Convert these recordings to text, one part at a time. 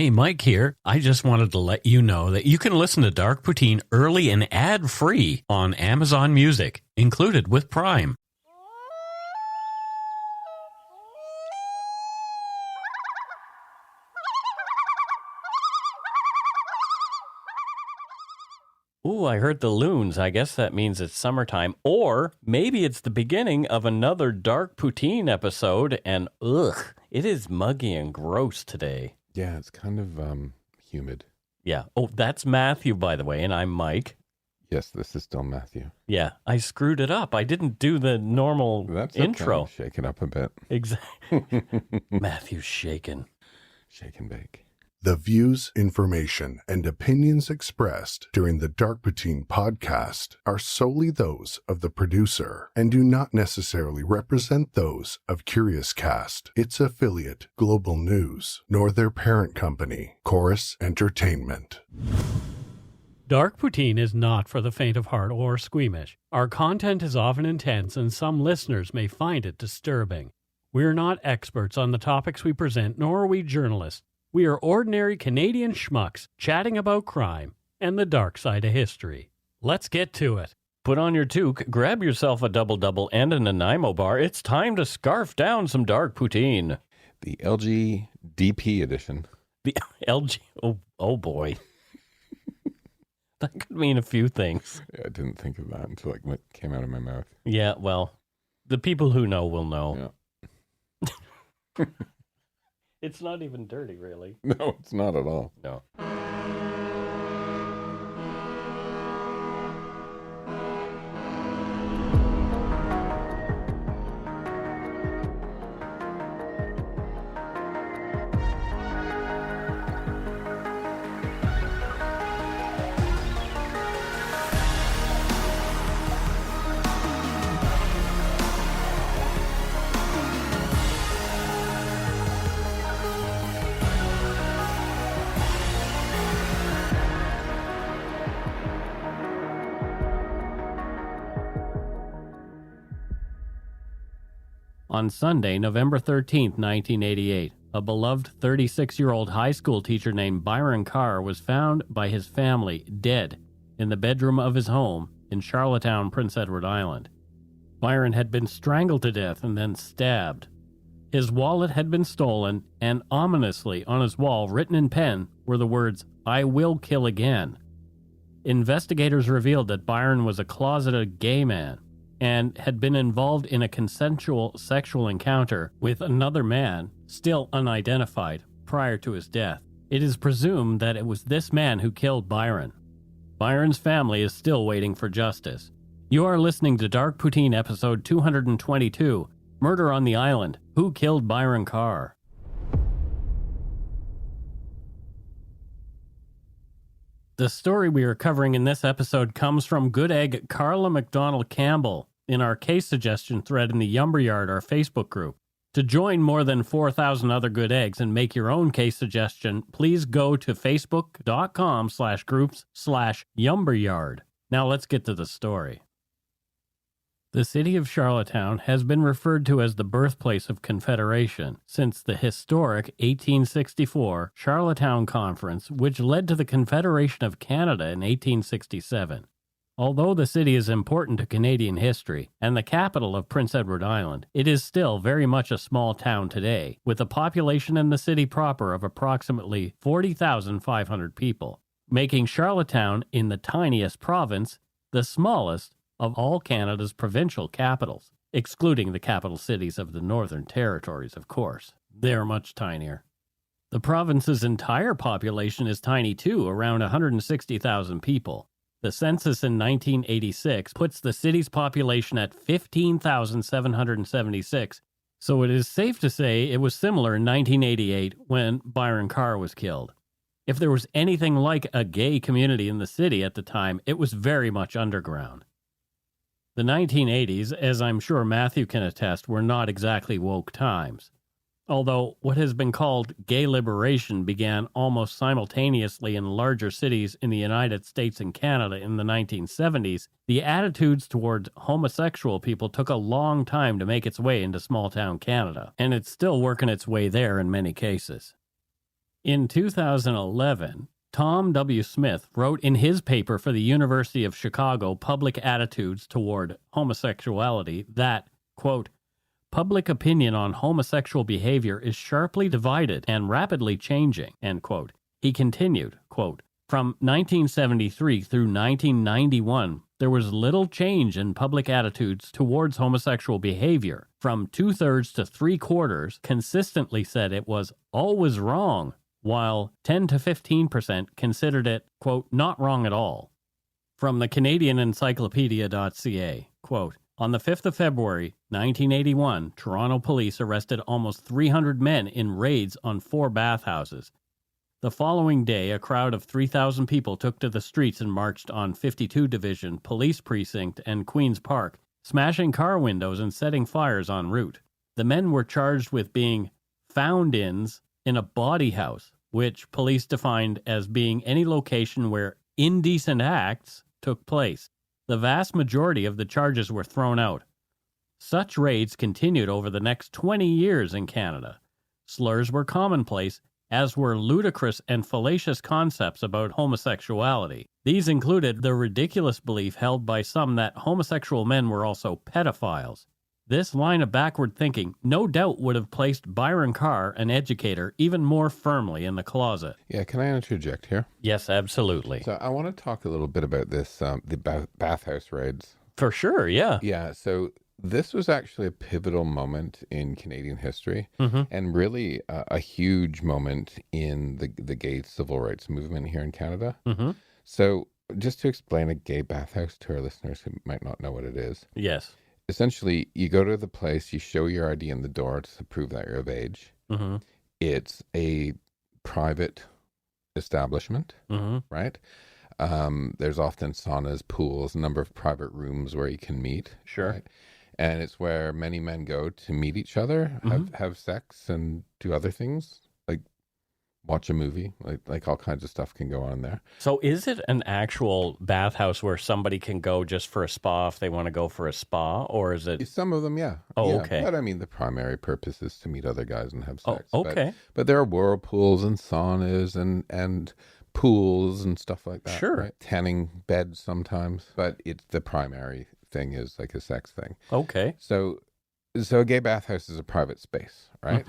Hey, Mike here. I just wanted to let you know that you can listen to Dark Poutine early and ad-free on Amazon Music, included with Prime. Ooh, I heard the loons. I guess that means it's summertime. Or maybe it's the beginning of another Dark Poutine episode, and it is muggy and gross today. Yeah, it's kind of humid. Yeah. Oh, that's Matthew, by the way, and I'm Mike. Yes, this is still Matthew. Yeah, I screwed it up. I didn't do the normal intro. Okay. Shake it up a bit. Exactly. Matthew's shaking. Shake and bake. The views, information, and opinions expressed during the Dark Poutine podcast are solely those of the producer and do not necessarily represent those of Curious Cast, its affiliate, Global News, nor their parent company, Chorus Entertainment. Dark Poutine is not for the faint of heart or squeamish. Our content is often intense and some listeners may find it disturbing. We're not experts on the topics we present, nor are we journalists. We are ordinary Canadian schmucks chatting about crime and the dark side of history. Let's get to it. Put on your toque, grab yourself a double-double and a Nanaimo bar. It's time to scarf down some Dark Poutine. The LGDP edition. The LG... Oh boy. That could mean a few things. I didn't think of that until it came out of my mouth. Yeah, well, the people who know will know. Yeah. It's not even dirty, really. No, it's not at all. No. On Sunday, November 13th, 1988, a beloved 36-year-old high school teacher named Byron Carr was found by his family dead in the bedroom of his home in Charlottetown, Prince Edward Island. Byron had been strangled to death and then stabbed. His wallet had been stolen, and ominously on his wall, written in pen, were the words, "I will kill again." Investigators revealed that Byron was a closeted gay man and had been involved in a consensual sexual encounter with another man, still unidentified, prior to his death. It is presumed that it was this man who killed Byron. Byron's family is still waiting for justice. You are listening to Dark Poutine episode 222, Murder on the Island. Who killed Byron Carr? The story we are covering in this episode comes from good egg Carla McDonald Campbell in our case suggestion thread in the Yumberyard, our Facebook group. To join more than 4,000 other good eggs and make your own case suggestion, please go to facebook.com/groups/Yumberyard. Now let's get to the story. The city of Charlottetown has been referred to as the birthplace of Confederation since the historic 1864 Charlottetown Conference, which led to the Confederation of Canada in 1867. Although the city is important to Canadian history and the capital of Prince Edward Island, it is still very much a small town today, with a population in the city proper of approximately 40,500 people, making Charlottetown, in the tiniest province, the smallest of all Canada's provincial capitals, excluding the capital cities of the Northern Territories, of course. They're much tinier. The province's entire population is tiny too, around 160,000 people. The census in 1986 puts the city's population at 15,776, so it is safe to say it was similar in 1988 when Byron Carr was killed. If there was anything like a gay community in the city at the time, it was very much underground. The 1980s, as I'm sure Matthew can attest, were not exactly woke times. Although what has been called gay liberation began almost simultaneously in larger cities in the United States and Canada in the 1970s, the attitudes towards homosexual people took a long time to make its way into small-town Canada, and it's still working its way there in many cases. In 2011, Tom W. Smith wrote in his paper for the University of Chicago Public Attitudes Toward Homosexuality that, quote, public opinion on homosexual behavior is sharply divided and rapidly changing, end quote. He continued, quote, from 1973 through 1991, there was little change in public attitudes towards homosexual behavior. From 2/3 to 3/4 consistently said it was always wrong, while 10 to 15% considered it, quote, not wrong at all. From the Canadian Encyclopedia.ca, quote, on the 5th of February, 1981, Toronto police arrested almost 300 men in raids on 4 bathhouses. The following day, a crowd of 3,000 people took to the streets and marched on 52 Division, Police Precinct, and Queen's Park, smashing car windows and setting fires en route. The men were charged with being found-ins in a bawdy house, which police defined as being any location where indecent acts took place. The vast majority of the charges were thrown out. Such raids continued over the next 20 years in Canada. Slurs were commonplace, as were ludicrous and fallacious concepts about homosexuality. These included the ridiculous belief held by some that homosexual men were also pedophiles. This line of backward thinking no doubt would have placed Byron Carr, an educator, even more firmly in the closet. Yeah, can I interject here? Yes, absolutely. So I want to talk a little bit about this, the bathhouse raids. For sure, yeah. Yeah, so this was actually a pivotal moment in Canadian history, and really a huge moment in the gay civil rights movement here in Canada. So just to explain a gay bathhouse to our listeners who might not know what it is. Yes. Essentially, you go to the place, you show your ID in the door to prove that you're of age. It's a private establishment, right? There's often saunas, pools, a number of private rooms where you can meet. Sure. Right? And it's where many men go to meet each other, have sex, and do other things, like watch a movie, like all kinds of stuff can go on there. So is it an actual bathhouse where somebody can go just for a spa if they want to go for a spa, or is it? Some of them, yeah. Oh, yeah. okay. But I mean, the primary purpose is to meet other guys and have sex. Oh, okay. But there are whirlpools and saunas and pools and stuff like that. Sure. Right? Tanning beds sometimes, but it's the primary thing is like a sex thing. Okay. So a gay bathhouse is a private space, right?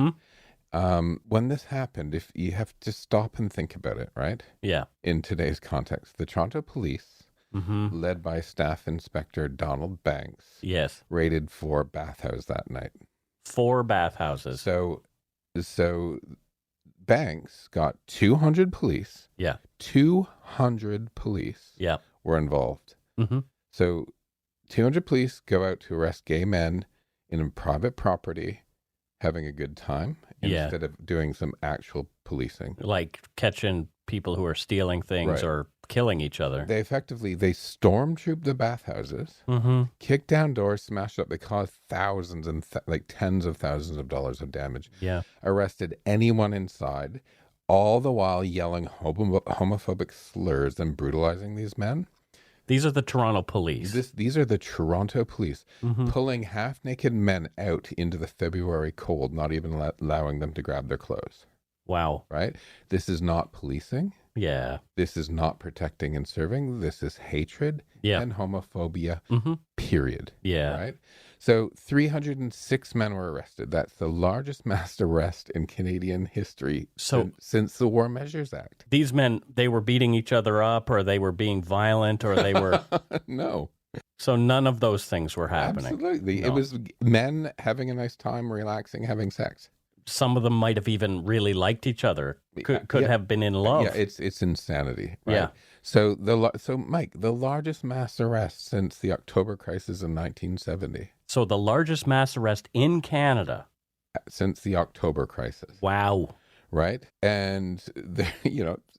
When this happened, if you have to stop and think about it, right? Yeah. In today's context, the Toronto Police, led by Staff Inspector Donald Banks, Yes. raided 4 bathhouses that night. 4 bathhouses. So Banks got 200 police. Yeah. 200 police Yeah. were involved. So 200 police go out to arrest gay men in a private property, having a good time, instead of doing some actual policing. Like catching people who are stealing things Right. or killing each other. They stormtrooped the bathhouses, kicked down doors, smashed up. They caused thousands and tens of thousands of dollars of damage. Yeah. Arrested anyone inside, all the while yelling homophobic slurs and brutalizing these men. These are the Toronto police. These are the Toronto police pulling half-naked men out into the February cold, not even allowing them to grab their clothes. Wow. Right? This is not policing. Yeah. This is not protecting and serving. This is hatred and homophobia, period. Yeah. Right? So 306 men were arrested. That's the largest mass arrest in Canadian history since the War Measures Act. These men, they were beating each other up, or they were being violent, or they were... No. So none of those things were happening. Absolutely. No. It was men having a nice time, relaxing, having sex. Some of them might have even really liked each other. Could have been in love. Yeah, it's insanity. Right? Yeah. So Mike, the largest mass arrest since the October crisis in 1970. So the largest mass arrest in Canada since the October crisis. Wow. Right? And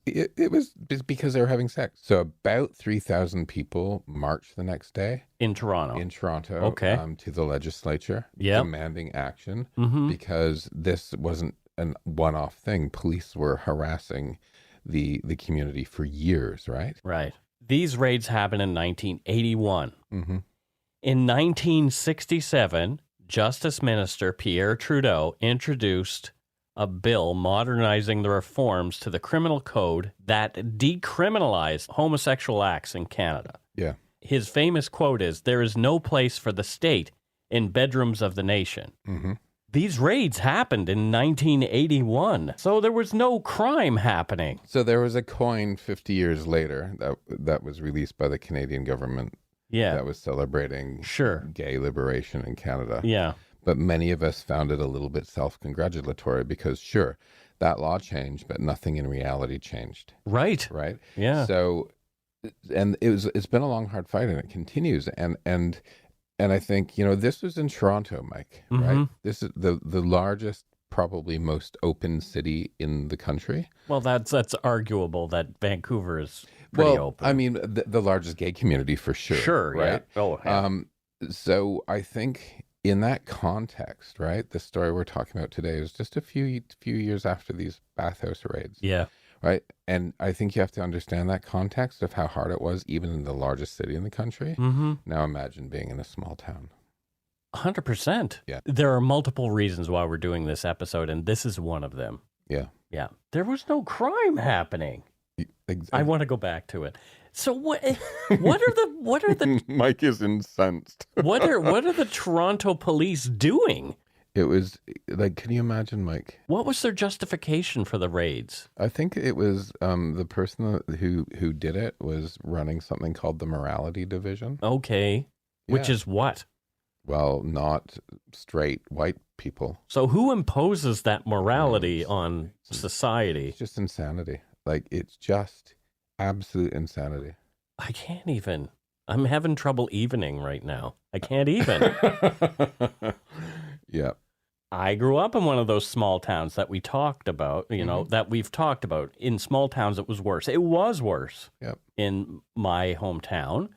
it was because they were having sex. So about 3,000 people marched the next day in Toronto. Okay. To the legislature, Yep. demanding action because this wasn't a one-off thing. Police were harassing the community for years, right? Right. These raids happened in 1981. In 1967, Justice Minister Pierre Trudeau introduced a bill modernizing the reforms to the criminal code that decriminalized homosexual acts in Canada. Yeah. His famous quote is, "There is no place for the state in bedrooms of the nation." Mm-hmm. These raids happened in 1981, so there was no crime happening. So there was a coin 50 years later that was released by the Canadian government that was celebrating gay liberation in Canada. Yeah. But many of us found it a little bit self-congratulatory because, sure, that law changed, but nothing in reality changed. Right. Right? Yeah. So, and it's been a long, hard fight, and it continues. And I think, this was in Toronto, Mike, right? This is the largest, probably most open city in the country. Well, that's arguable that Vancouver is pretty open. I mean, the largest gay community for sure. Sure, right? Yeah. Oh, yeah. So I think in that context, right, the story we're talking about today is just a few years after these bathhouse raids. Yeah. Right. And I think you have to understand that context of how hard it was, even in the largest city in the country. Mm-hmm. Now imagine being in a small town. 100%. Yeah. There are multiple reasons why we're doing this episode, and this is one of them. Yeah. Yeah. There was no crime happening. Exactly. I want to go back to it. So what are the Mike is incensed. what are the Toronto police doing? It was like, can you imagine, Mike? What was their justification for the raids? I think it was the person who did it was running something called the morality division. Okay. Yeah. Which is what? Well, not straight white people. So who imposes that morality on society? It's just insanity. Like, it's just absolute insanity. I can't even. I'm having trouble evening right now. I can't even. Yeah. I grew up in one of those small towns that we talked about, that we've talked about. In small towns, it was worse. It was worse in my hometown.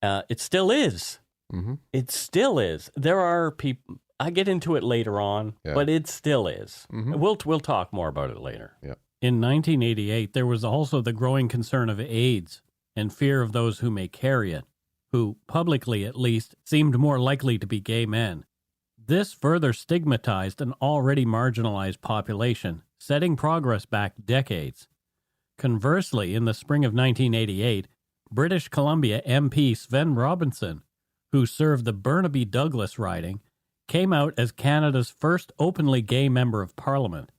It still is. Mm-hmm. It still is. There are people, I get into it later on, but it still is. Mm-hmm. We'll talk more about it later. Yeah. In 1988, there was also the growing concern of AIDS and fear of those who may carry it, who, publicly at least, seemed more likely to be gay men. This further stigmatized an already marginalized population, setting progress back decades. Conversely, in the spring of 1988, British Columbia MP Sven Robinson, who served the Burnaby Douglas riding, came out as Canada's first openly gay member of Parliament.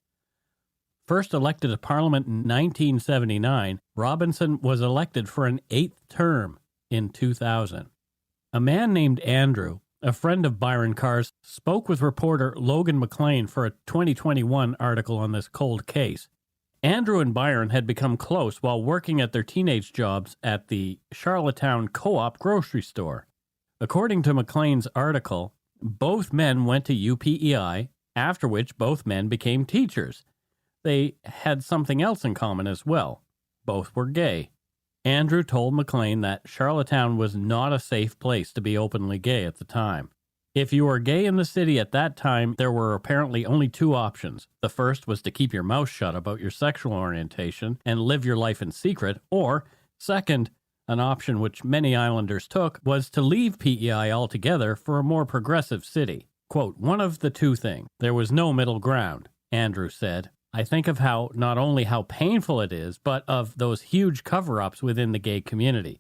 First elected to Parliament in 1979, Robinson was elected for an 8th term in 2000. A man named Andrew, a friend of Byron Carr's, spoke with reporter Logan McLean for a 2021 article on this cold case. Andrew and Byron had become close while working at their teenage jobs at the Charlottetown Co-op grocery store. According to McLean's article, both men went to UPEI, after which both men became teachers. They had something else in common as well. Both were gay. Andrew told McLean that Charlottetown was not a safe place to be openly gay at the time. If you were gay in the city at that time, there were apparently only two options. The first was to keep your mouth shut about your sexual orientation and live your life in secret, or, second, an option which many islanders took, was to leave PEI altogether for a more progressive city. Quote, "One of the two things. There was no middle ground," Andrew said. "I think of not only how painful it is, but of those huge cover-ups within the gay community.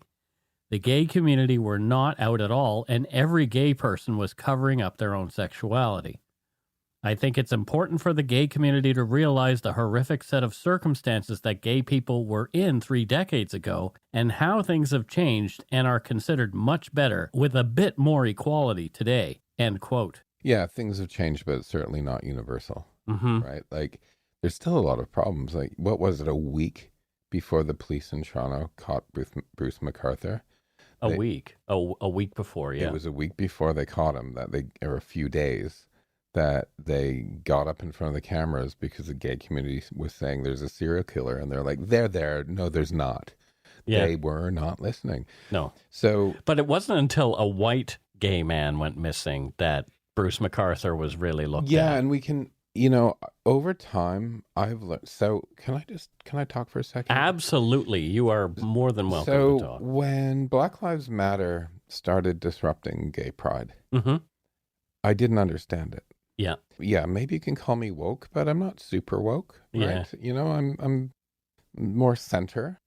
The gay community were not out at all, and every gay person was covering up their own sexuality. I think it's important for the gay community to realize the horrific set of circumstances that gay people were in 3 decades ago, and how things have changed and are considered much better with a bit more equality today." End quote. Yeah, things have changed, but it's certainly not universal, right? Like, there's still a lot of problems. Like, what was it, a week before the police in Toronto caught Bruce McArthur? A week before, yeah. It was a week before they caught him, or a few days, that they got up in front of the cameras because the gay community was saying there's a serial killer, and they're like, they're there. No, there's not. Yeah. They were not listening. No. So, but it wasn't until a white gay man went missing that Bruce McArthur was really looked at. Yeah, and we can... over time, I've learned. So, can I talk for a second? Absolutely. You are more than welcome to talk. So, when Black Lives Matter started disrupting gay pride, I didn't understand it. Yeah. Yeah, maybe you can call me woke, but I'm not super woke, right? Yeah. I'm more center.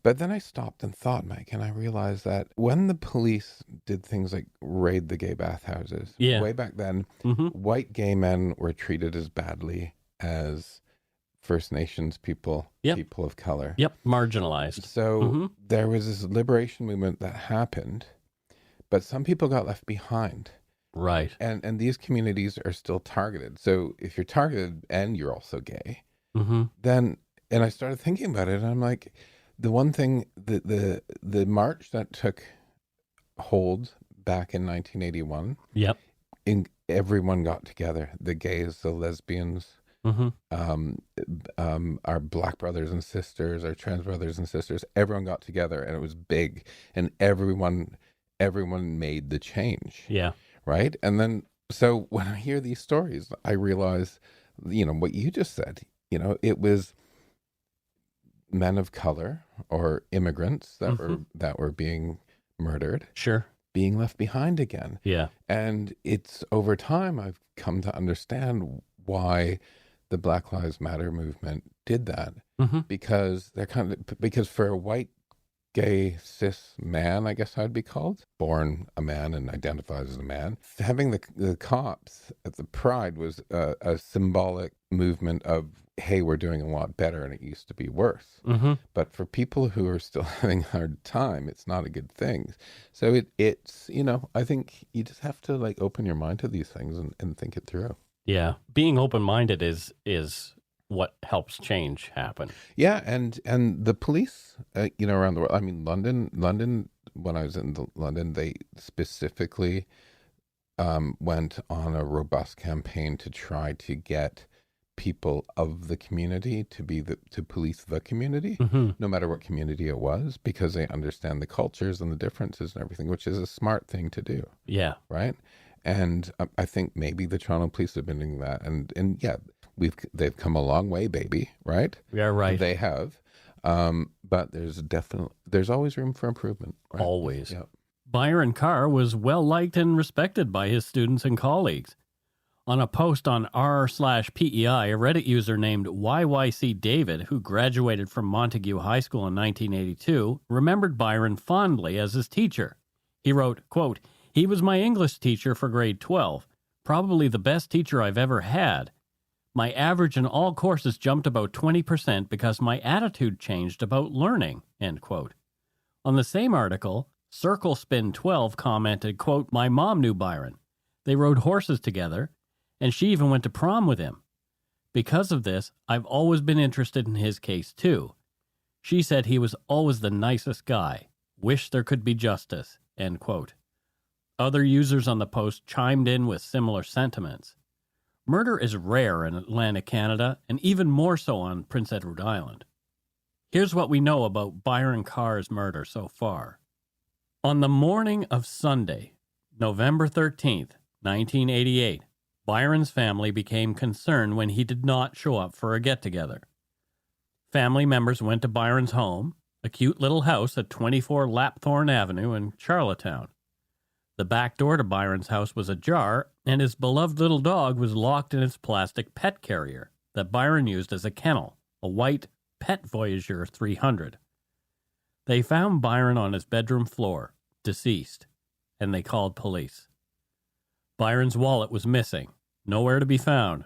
But then I stopped and thought, Mike, and I realized that when the police did things like raid the gay bathhouses, Yeah. way back then, Mm-hmm. white gay men were treated as badly as First Nations people, Yep. people of color. Yep. Marginalized. So there was this liberation movement that happened, but some people got left behind. Right. And these communities are still targeted. So if you're targeted and you're also gay, then, and I started thinking about it, and I'm like, the one thing, the march that took hold back in 1981, Yep. Everyone got together, the gays, the lesbians, our black brothers and sisters, our trans brothers and sisters, everyone got together, and it was big, and everyone made the change. Yeah. Right. And then, so when I hear these stories, I realize, what you just said, it was men of color or immigrants that were being murdered, Sure. being left behind again. Yeah. And it's over time I've come to understand why the Black Lives Matter movement did that, because because for a white gay cis man, I guess I'd be called, born a man and identifies as a man, having the cops at the Pride was a symbolic movement of, hey, we're doing a lot better and it used to be worse. But for people who are still having a hard time, it's not a good thing. So it's I think you just have to like open your mind to these things and think it through. Yeah. Being open-minded is what helps change happen. Yeah, and the police, around the world. I mean, London. When I was in London, they specifically went on a robust campaign to try to get people of the community to police the community, no matter what community it was, because they understand the cultures and the differences and everything, which is a smart thing to do. Yeah. Right. And I think maybe the Toronto police have been doing that, and yeah. They've come a long way, baby, right? Yeah, right. They have. But there's always room for improvement. Right? Always. Yep. Byron Carr was well liked and respected by his students and colleagues. On a post on r/PEI, a Reddit user named YYC David, who graduated from Montague High School in 1982, remembered Byron fondly as his teacher. He wrote, quote, "He was my English teacher for grade 12, probably the best teacher I've ever had. My average in all courses jumped about 20% because my attitude changed about learning," end quote. On the same article, Circle Spin 12 commented, quote, "My mom knew Byron. They rode horses together, and she even went to prom with him. Because of this, I've always been interested in his case too. She said he was always the nicest guy. Wish there could be justice," end quote. Other users on the post chimed in with similar sentiments. Murder is rare in Atlantic Canada, and even more so on Prince Edward Island. Here's what we know about Byron Carr's murder so far. On the morning of Sunday, November 13th, 1988, Byron's family became concerned when he did not show up for a get-together. Family members went to Byron's home, a cute little house at 24 Lapthorne Avenue in Charlottetown. The back door to Byron's house was ajar, and his beloved little dog was locked in its plastic pet carrier that Byron used as a kennel, a white Pet Voyageur 300. They found Byron on his bedroom floor, deceased, and they called police. Byron's wallet was missing, nowhere to be found.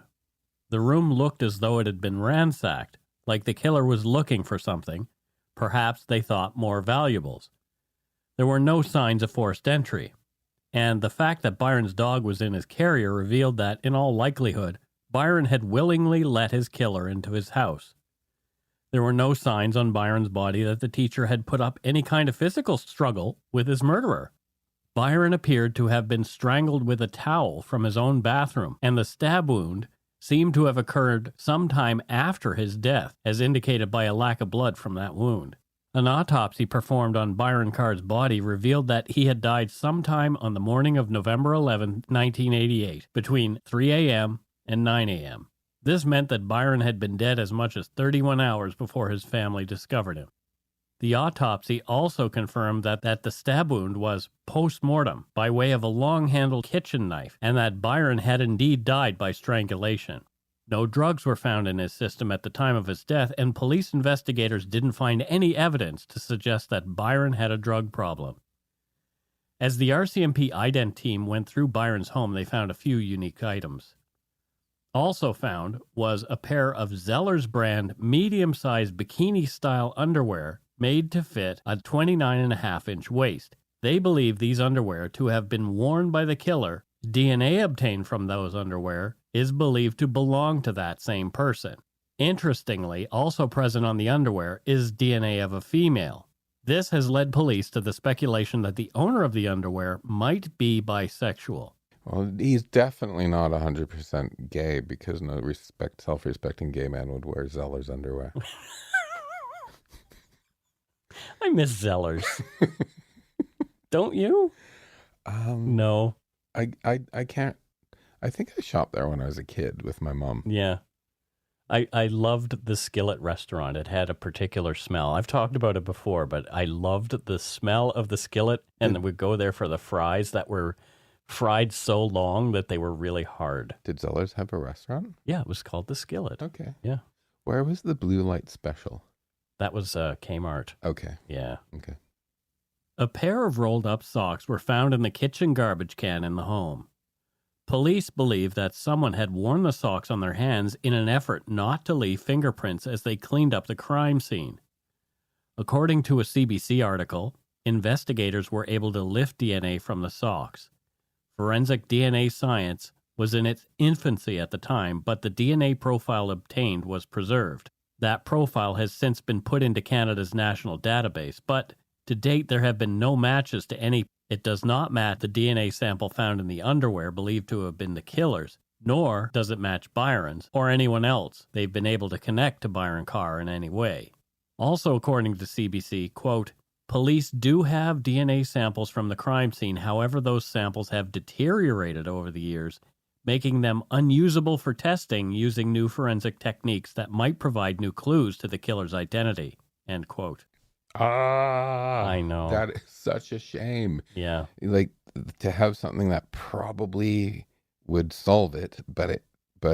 The room looked as though it had been ransacked, like the killer was looking for something, perhaps they thought more valuables. There were no signs of forced entry. And the fact that Byron's dog was in his carrier revealed that, in all likelihood, Byron had willingly let his killer into his house. There were no signs on Byron's body that the teacher had put up any kind of physical struggle with his murderer. Byron appeared to have been strangled with a towel from his own bathroom, and the stab wound seemed to have occurred sometime after his death, as indicated by a lack of blood from that wound. An autopsy performed on Byron Carr's body revealed that he had died sometime on the morning of November 11, 1988, between 3 a.m. and 9 a.m. This meant that Byron had been dead as much as 31 hours before his family discovered him. The autopsy also confirmed that the stab wound was post-mortem by way of a long-handled kitchen knife and that Byron had indeed died by strangulation. No drugs were found in his system at the time of his death, and police investigators didn't find any evidence to suggest that Byron had a drug problem. As the RCMP ident team went through Byron's home, they found a few unique items. Also found was a pair of Zeller's brand medium-sized bikini-style underwear made to fit a 29.5-inch waist. They believe these underwear to have been worn by the killer. DNA obtained from those underwear is believed to belong to that same person. Interestingly, also present on the underwear is DNA of a female. This has led police to the speculation that the owner of the underwear might be bisexual. Well, he's definitely not 100% gay because no self-respecting gay man would wear Zeller's underwear. I miss Zeller's. Don't you? No. I can't. I think I shopped there when I was a kid with my mom. Yeah. I loved the Skillet restaurant. It had a particular smell. I've talked about it before, but I loved the smell of the Skillet, and then we'd go there for the fries that were fried so long that they were really hard. Did Zeller's have a restaurant? Yeah, it was called the Skillet. Okay. Yeah. Where was the Blue Light Special? That was Kmart. Okay. Yeah. Okay. A pair of rolled-up socks were found in the kitchen garbage can in the home. Police believe that someone had worn the socks on their hands in an effort not to leave fingerprints as they cleaned up the crime scene. According to a CBC article, investigators were able to lift DNA from the socks. Forensic DNA science was in its infancy at the time, but the DNA profile obtained was preserved. That profile has since been put into Canada's national database, but to date there have been no matches to any. It does not match the DNA sample found in the underwear believed to have been the killer's, nor does it match Byron's or anyone else they've been able to connect to Byron Carr in any way. Also, according to CBC, quote, police do have DNA samples from the crime scene, however those samples have deteriorated over the years, making them unusable for testing using new forensic techniques that might provide new clues to the killer's identity, end quote. I know. That is such a shame. Yeah. Like, to have something that probably would solve it, but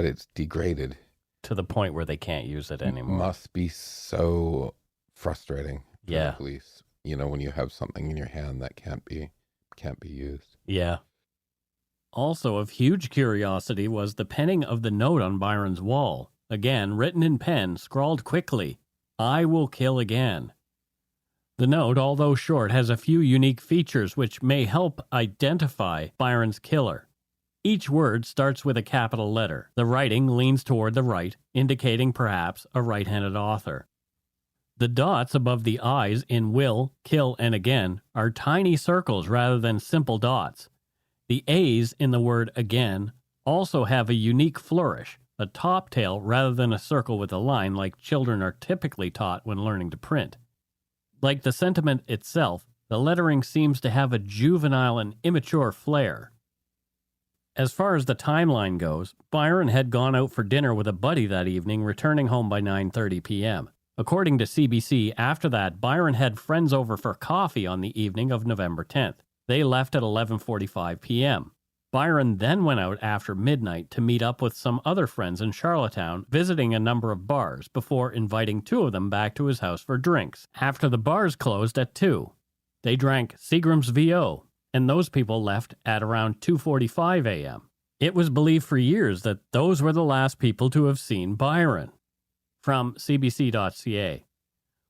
it's degraded. To the point where they can't use it anymore. Must be so frustrating for the police. You know, when you have something in your hand that can't be used. Yeah. Also of huge curiosity was the penning of the note on Byron's wall. Again, written in pen, scrawled quickly, "I will kill again." The note, although short, has a few unique features which may help identify Byron's killer. Each word starts with a capital letter. The writing leans toward the right, indicating perhaps a right-handed author. The dots above the I's in will, kill, and again are tiny circles rather than simple dots. The A's in the word again also have a unique flourish, a top tail rather than a circle with a line like children are typically taught when learning to print. Like the sentiment itself, the lettering seems to have a juvenile and immature flair. As far as the timeline goes, Byron had gone out for dinner with a buddy that evening, returning home by 9:30 p.m. According to CBC, after that, Byron had friends over for coffee on the evening of November 10th. They left at 11:45 p.m. Byron then went out after midnight to meet up with some other friends in Charlottetown, visiting a number of bars before inviting two of them back to his house for drinks. After the bars closed at 2, they drank Seagram's VO, and those people left at around 2:45 a.m. It was believed for years that those were the last people to have seen Byron. From CBC.ca.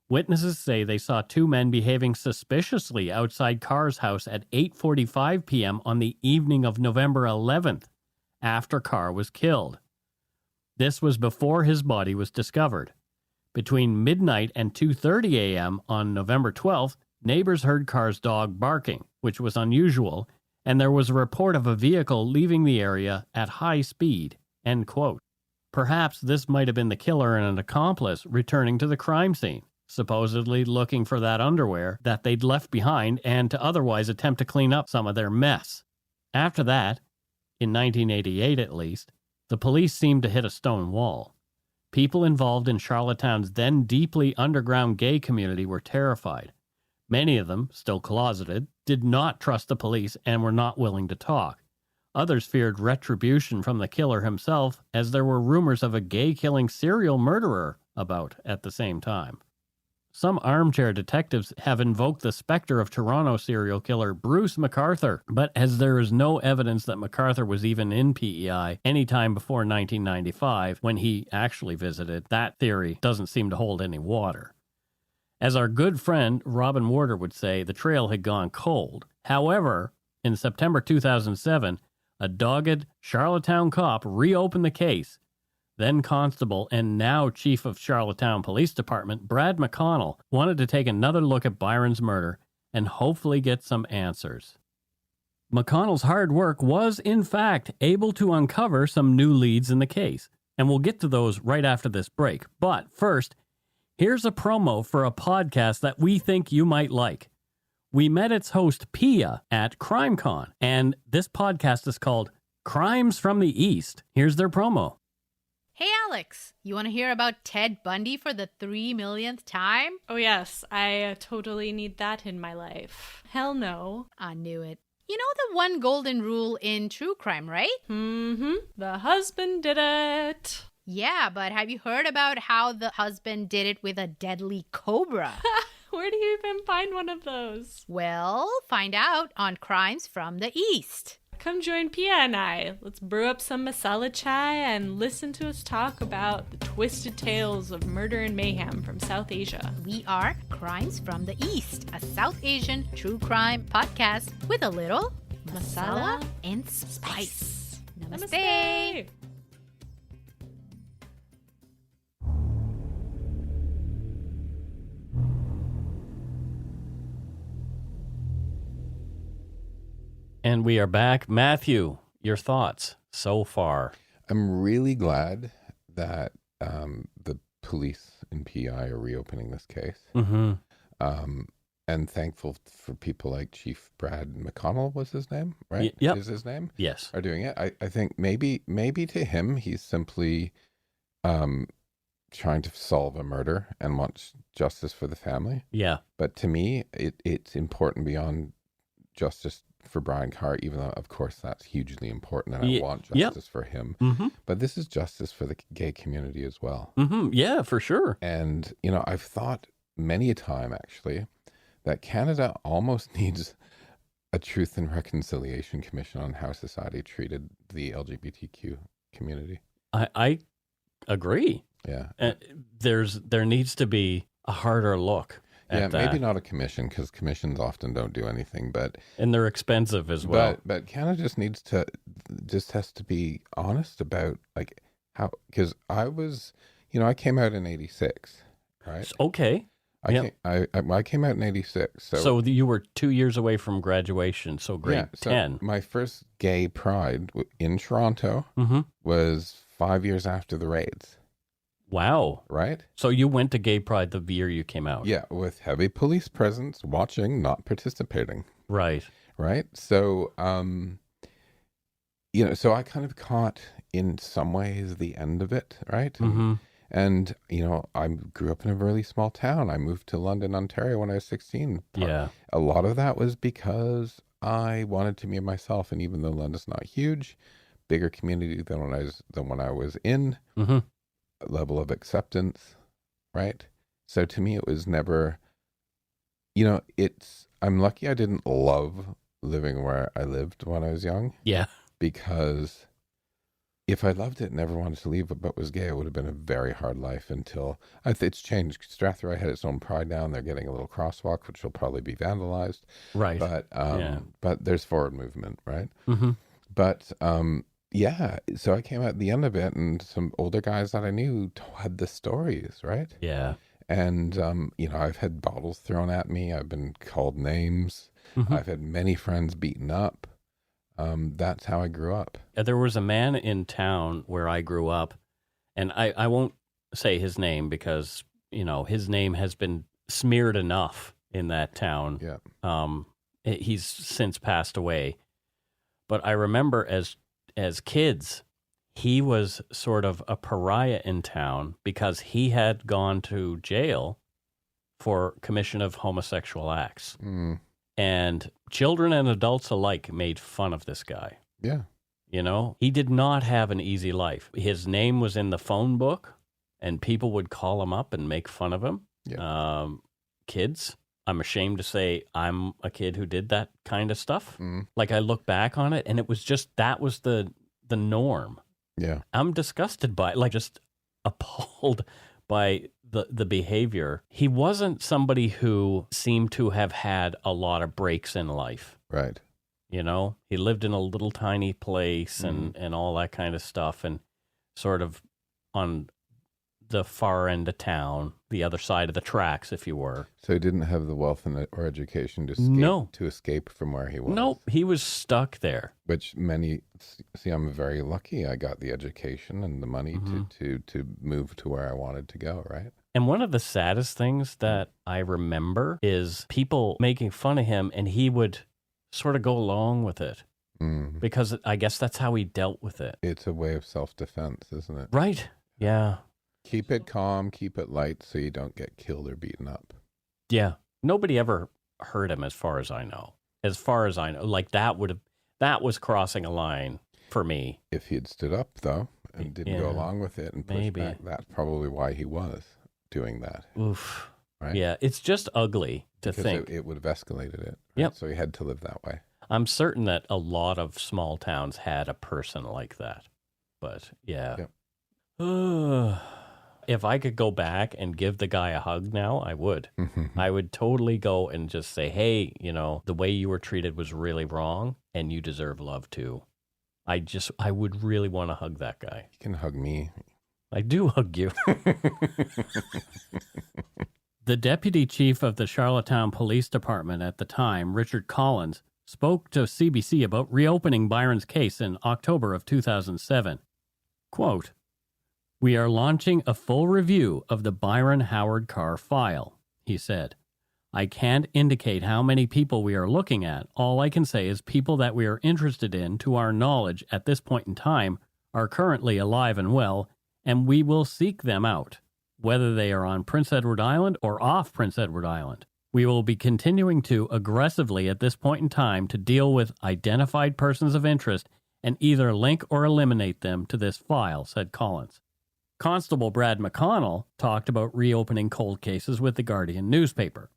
Witnesses say they saw two men behaving suspiciously outside Carr's house at 8:45 p.m. on the evening of November 11th, after Carr was killed. This was before his body was discovered. Between midnight and 2:30 a.m. on November 12th, neighbors heard Carr's dog barking, which was unusual, and there was a report of a vehicle leaving the area at high speed, end quote. Perhaps this might have been the killer and an accomplice returning to the crime scene, supposedly looking for that underwear that they'd left behind and to otherwise attempt to clean up some of their mess. After that, in 1988 at least, the police seemed to hit a stone wall. People involved in Charlottetown's then deeply underground gay community were terrified. Many of them, still closeted, did not trust the police and were not willing to talk. Others feared retribution from the killer himself, as there were rumors of a gay-killing serial murderer about at the same time. Some armchair detectives have invoked the specter of Toronto serial killer Bruce MacArthur, but as there is no evidence that MacArthur was even in PEI any time before 1995, when he actually visited, that theory doesn't seem to hold any water. As our good friend Robin Warder would say, the trail had gone cold. However, in September 2007, a dogged Charlottetown cop reopened the case. Then Constable and now Chief of Charlottetown Police Department, Brad McConnell, wanted to take another look at Byron's murder and hopefully get some answers. McConnell's hard work was, in fact, able to uncover some new leads in the case, and we'll get to those right after this break. But first, here's a promo for a podcast that we think you might like. We met its host, Pia, at CrimeCon, and this podcast is called Crimes from the East. Here's their promo. Hey, Alex, you want to hear about Ted Bundy for the 3 millionth time? Oh, yes, I totally need that in my life. Hell no. I knew it. You know the one golden rule in true crime, right? Mm-hmm. The husband did it. Yeah, but have you heard about how the husband did it with a deadly cobra? Where do you even find one of those? Well, find out on Crimes from the East. Come join Pia and I. Let's brew up some masala chai and listen to us talk about the twisted tales of murder and mayhem from South Asia. We are Crimes from the East, a South Asian true crime podcast with a little masala and spice. Namaste. And we are back. Matthew, your thoughts so far? I'm really glad that the police in PI are reopening this case. Mm-hmm. And thankful for people like Chief Brad McConnell was his name, right? Yep. Is his name? Yes. Are doing it. I think maybe to him, he's simply trying to solve a murder and wants justice for the family. Yeah. But to me, it's important beyond justice for Byron Carr, even though, of course, that's hugely important, and I want justice for him. Mm-hmm. But this is justice for the gay community as well. Mm-hmm. Yeah, for sure. And, I've thought many a time, actually, that Canada almost needs a Truth and Reconciliation Commission on how society treated the LGBTQ community. I agree. Yeah. There needs to be a harder look. Yeah, maybe not a commission, because commissions often don't do anything, and they're expensive as well. But Canada just has to be honest about like how, because I came out in '86, right? Okay. I came out in '86, so you were 2 years away from graduation, so grade 10. My first gay pride in Toronto was 5 years after the raids. Wow. Right? So you went to Gay Pride the year you came out. Yeah, with heavy police presence, watching, not participating. Right. Right? So, so I kind of caught, in some ways, the end of it, right? And I grew up in a really small town. I moved to London, Ontario when I was 16. Yeah. A lot of that was because I wanted to be myself, and even though London's not huge, bigger community than when I was in. Mm-hmm. Level of acceptance, right? So to me, it was never, I'm lucky I didn't love living where I lived when I was young. Yeah. Because if I loved it and never wanted to leave but was gay, it would have been a very hard life until, it's changed. Strathroy had its own pride now, and they're getting a little crosswalk, which will probably be vandalized. Right. But there's forward movement, right? Mm-hmm. But, yeah, so I came out at the end of it, and some older guys that I knew had the stories, right? Yeah. And, I've had bottles thrown at me. I've been called names. Mm-hmm. I've had many friends beaten up. That's how I grew up. There was a man in town where I grew up, and I won't say his name because, his name has been smeared enough in that town. Yeah. He's since passed away. But I remember as kids, he was sort of a pariah in town because he had gone to jail for commission of homosexual acts. And children and adults alike made fun of this guy. Yeah. You know, he did not have an easy life. His name was in the phone book, and people would call him up and make fun of him. Yeah. Kids, I'm ashamed to say I'm a kid who did that kind of stuff. Like, I look back on it, and it was just, that was the norm. Yeah. I'm disgusted by it, like, just appalled by the behavior. He wasn't somebody who seemed to have had a lot of breaks in life. Right. You know, he lived in a little tiny place and all that kind of stuff, and sort of on the far end of town, the other side of the tracks, if you were. So he didn't have the wealth or education to escape from where he was. Nope, he was stuck there. Which many see. I'm very lucky. I got the education and the money to move to where I wanted to go. Right. And one of the saddest things that I remember is people making fun of him, and he would sort of go along with it because I guess that's how he dealt with it. It's a way of self-defense, isn't it? Right. Yeah. Keep it calm, keep it light so you don't get killed or beaten up. Yeah. Nobody ever hurt him as far as I know. Like that was crossing a line for me. If he had stood up though and didn't go along with it and pushed back, that's probably why he was doing that. Oof. Right? Yeah, it's just ugly to think. It would have escalated it. Right? Yep. So he had to live that way. I'm certain that a lot of small towns had a person like that. But yeah. Yep. If I could go back and give the guy a hug now, I would. I would totally go and just say, hey, you know, the way you were treated was really wrong and you deserve love too. I would really want to hug that guy. You can hug me. I do hug you. The deputy chief of the Charlottetown Police Department at the time, Richard Collins, spoke to CBC about reopening Byron's case in October of 2007. Quote, "We are launching a full review of the Byron Howard Carr file," he said. "I can't indicate how many people we are looking at. All I can say is people that we are interested in, to our knowledge at this point in time, are currently alive and well, and we will seek them out, whether they are on Prince Edward Island or off Prince Edward Island. We will be continuing to aggressively at this point in time to deal with identified persons of interest and either link or eliminate them to this file," said Collins. Constable Brad McConnell talked about reopening cold cases with the Guardian newspaper.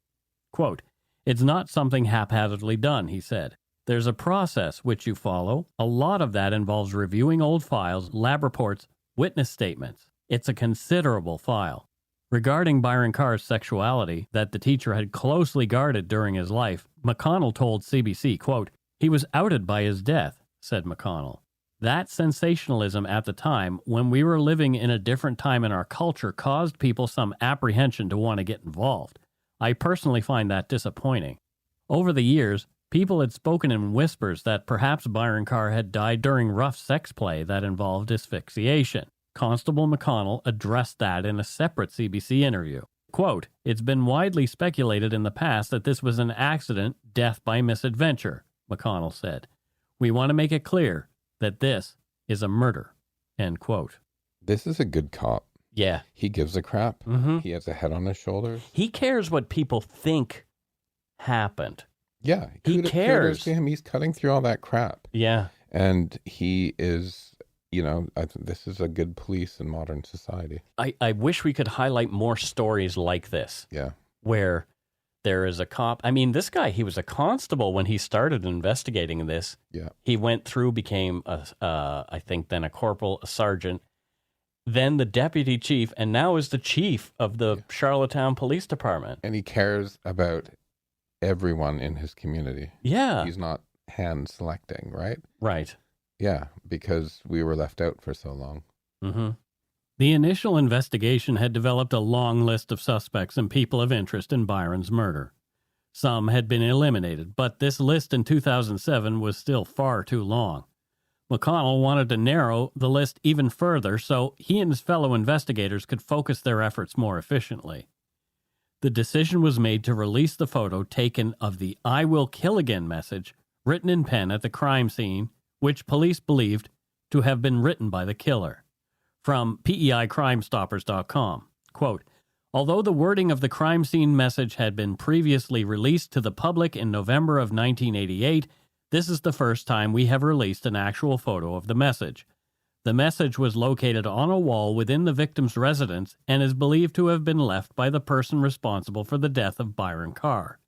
Quote, "It's not something haphazardly done," he said. "There's a process which you follow. A lot of that involves reviewing old files, lab reports, witness statements. It's a considerable file." Regarding Byron Carr's sexuality that the teacher had closely guarded during his life, McConnell told CBC, quote, "He was outed by his death," said McConnell. "That sensationalism at the time, when we were living in a different time in our culture, caused people some apprehension to want to get involved. I personally find that disappointing. Over the years, people had spoken in whispers that perhaps Byron Carr had died during rough sex play that involved asphyxiation. Constable McConnell addressed that in a separate CBC interview. Quote, "It's been widely speculated in the past that this was an accident, death by misadventure," McConnell said. "We want to make it clear that this is a murder," end quote. This is a good cop. Yeah. He gives a crap. Mm-hmm. He has a head on his shoulders. He cares what people think happened. Yeah. He cares. To him. He's cutting through all that crap. Yeah. And he is, you know, I think this is a good police in modern society. I wish we could highlight more stories like this. Yeah. Where there is a cop. I mean, this guy, he was a constable when he started investigating this. Yeah. He went through, became, I think, then a corporal, a sergeant, then the deputy chief, and now is the chief of the Charlottetown Police Department. And he cares about everyone in his community. Yeah. He's not hand selecting, right? Right. Yeah, because we were left out for so long. Mm-hmm. The initial investigation had developed a long list of suspects and people of interest in Byron's murder. Some had been eliminated, but this list in 2007 was still far too long. McConnell wanted to narrow the list even further so he and his fellow investigators could focus their efforts more efficiently. The decision was made to release the photo taken of the "I will kill again" message written in pen at the crime scene, which police believed to have been written by the killer. From PEICrimeStoppers.com, quote, although the wording of the crime scene message had been previously released to the public in November of 1988, this is the first time we have released an actual photo of the message. The message was located on a wall within the victim's residence and is believed to have been left by the person responsible for the death of Byron Carr.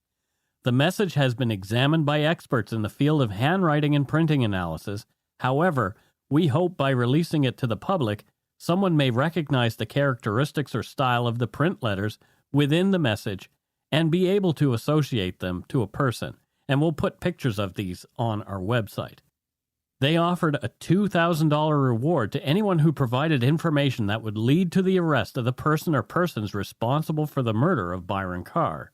The message has been examined by experts in the field of handwriting and printing analysis. However, we hope by releasing it to the public, someone may recognize the characteristics or style of the print letters within the message and be able to associate them to a person, and we'll put pictures of these on our website. They offered a $2,000 reward to anyone who provided information that would lead to the arrest of the person or persons responsible for the murder of Byron Carr.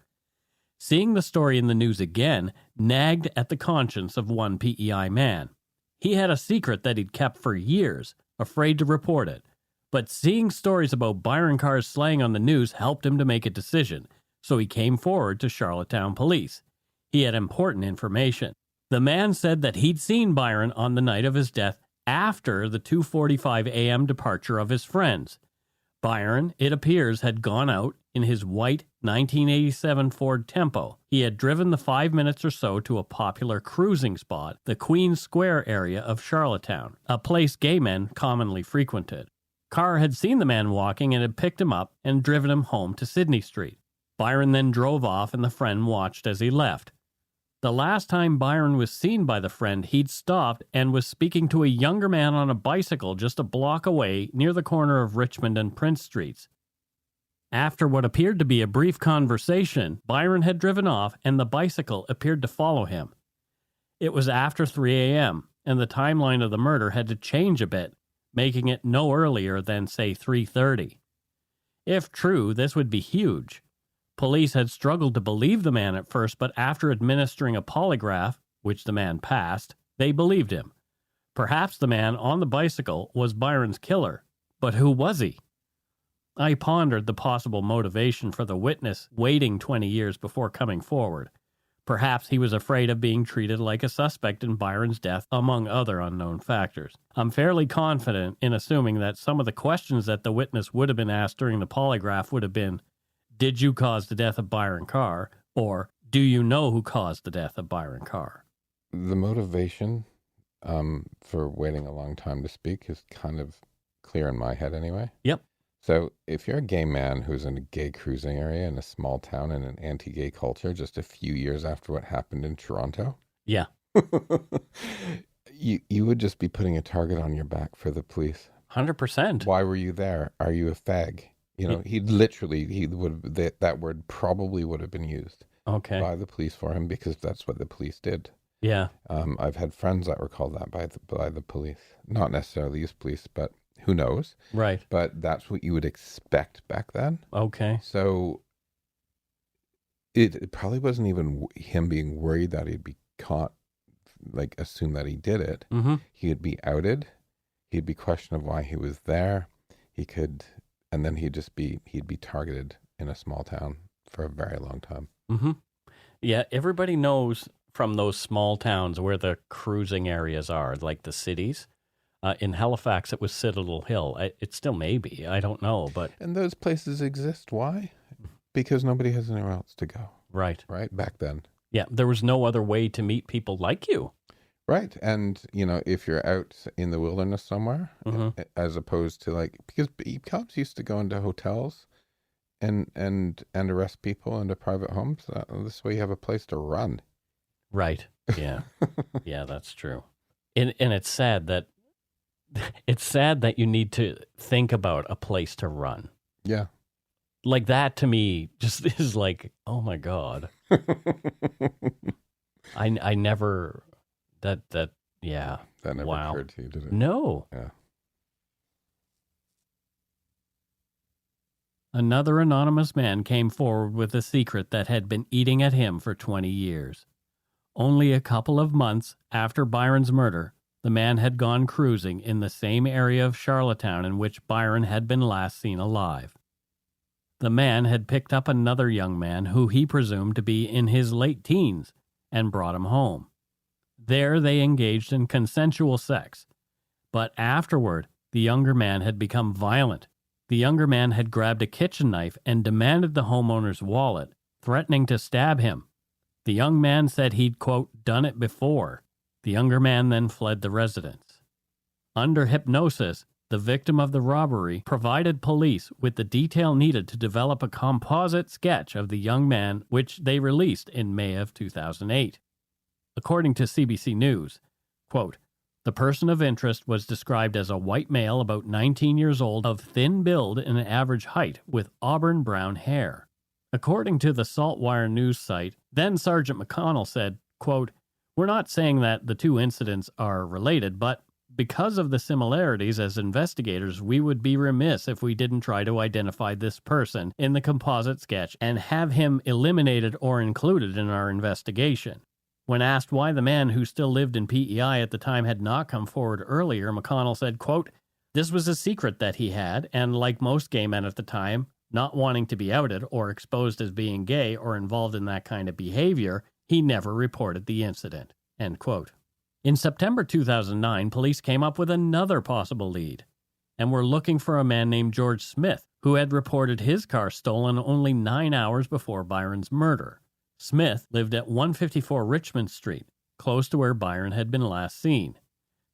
Seeing the story in the news again nagged at the conscience of one PEI man. He had a secret that he'd kept for years, afraid to report it. But seeing stories about Byron Carr's slaying on the news helped him to make a decision, so he came forward to Charlottetown police. He had important information. The man said that he'd seen Byron on the night of his death after the 2:45 a.m. departure of his friends. Byron, it appears, had gone out in his white 1987 Ford Tempo. He had driven the 5 minutes or so to a popular cruising spot, the Queen Square area of Charlottetown, a place gay men commonly frequented. Carr had seen the man walking and had picked him up and driven him home to Sydney Street. Byron then drove off and the friend watched as he left. The last time Byron was seen by the friend, he'd stopped and was speaking to a younger man on a bicycle just a block away near the corner of Richmond and Prince Streets. After what appeared to be a brief conversation, Byron had driven off and the bicycle appeared to follow him. It was after 3 a.m., and the timeline of the murder had to change a bit, making it no earlier than, say, 3:30. If true, this would be huge. Police had struggled to believe the man at first, but after administering a polygraph, which the man passed, they believed him. Perhaps the man on the bicycle was Byron's killer, but who was he? I pondered the possible motivation for the witness waiting 20 years before coming forward. Perhaps he was afraid of being treated like a suspect in Byron's death, among other unknown factors. I'm fairly confident in assuming that some of the questions that the witness would have been asked during the polygraph would have been, did you cause the death of Byron Carr? Or, do you know who caused the death of Byron Carr? The motivation for waiting a long time to speak is kind of clear in my head anyway. Yep. So if you're a gay man who's in a gay cruising area in a small town in an anti-gay culture just a few years after what happened in Toronto, yeah, you would just be putting a target on your back for the police. 100%. Why were you there? Are you a fag? You know, that word probably would have been used by the police for him because that's what the police did. Yeah. I've had friends that were called that by the police. Not necessarily these police, but who knows? Right. But that's what you would expect back then. Okay. So it probably wasn't even him being worried that he'd be caught, like assume that he did it. Mm-hmm. He'd be outed. He'd be questioned of why he was there. And then he'd be targeted in a small town for a very long time. Mm-hmm. Yeah, everybody knows from those small towns where the cruising areas are, like the cities. In Halifax, it was Citadel Hill. It still may be. I don't know, but... And those places exist. Why? Because nobody has anywhere else to go. Right. Right? Back then. Yeah, there was no other way to meet people like you. Right. And, if you're out in the wilderness somewhere, as opposed to because cops used to go into hotels and arrest people into private homes. This way you have a place to run. Right. Yeah. Yeah, that's true. And it's sad that you need to think about a place to run. Yeah. Like that to me just is like, oh my God. I never... yeah. That never occurred to you, did it? No. Yeah. Another anonymous man came forward with a secret that had been eating at him for 20 years. Only a couple of months after Byron's murder, the man had gone cruising in the same area of Charlottetown in which Byron had been last seen alive. The man had picked up another young man who he presumed to be in his late teens and brought him home. There they engaged in consensual sex. But afterward, the younger man had become violent. The younger man had grabbed a kitchen knife and demanded the homeowner's wallet, threatening to stab him. The young man said he'd, quote, done it before. The younger man then fled the residence. Under hypnosis, the victim of the robbery provided police with the detail needed to develop a composite sketch of the young man, which they released in May of 2008. According to CBC News, quote, the person of interest was described as a white male about 19 years old of thin build and average height with auburn brown hair. According to the Saltwire news site, then Sergeant McConnell said, quote, we're not saying that the two incidents are related, but because of the similarities as investigators, we would be remiss if we didn't try to identify this person in the composite sketch and have him eliminated or included in our investigation. When asked why the man who still lived in PEI at the time had not come forward earlier, McConnell said, quote, this was a secret that he had, and like most gay men at the time, not wanting to be outed or exposed as being gay or involved in that kind of behavior, he never reported the incident, end quote. In September 2009, police came up with another possible lead, and were looking for a man named George Smith, who had reported his car stolen only 9 hours before Byron's murder. Smith lived at 154 Richmond Street, close to where Byron had been last seen.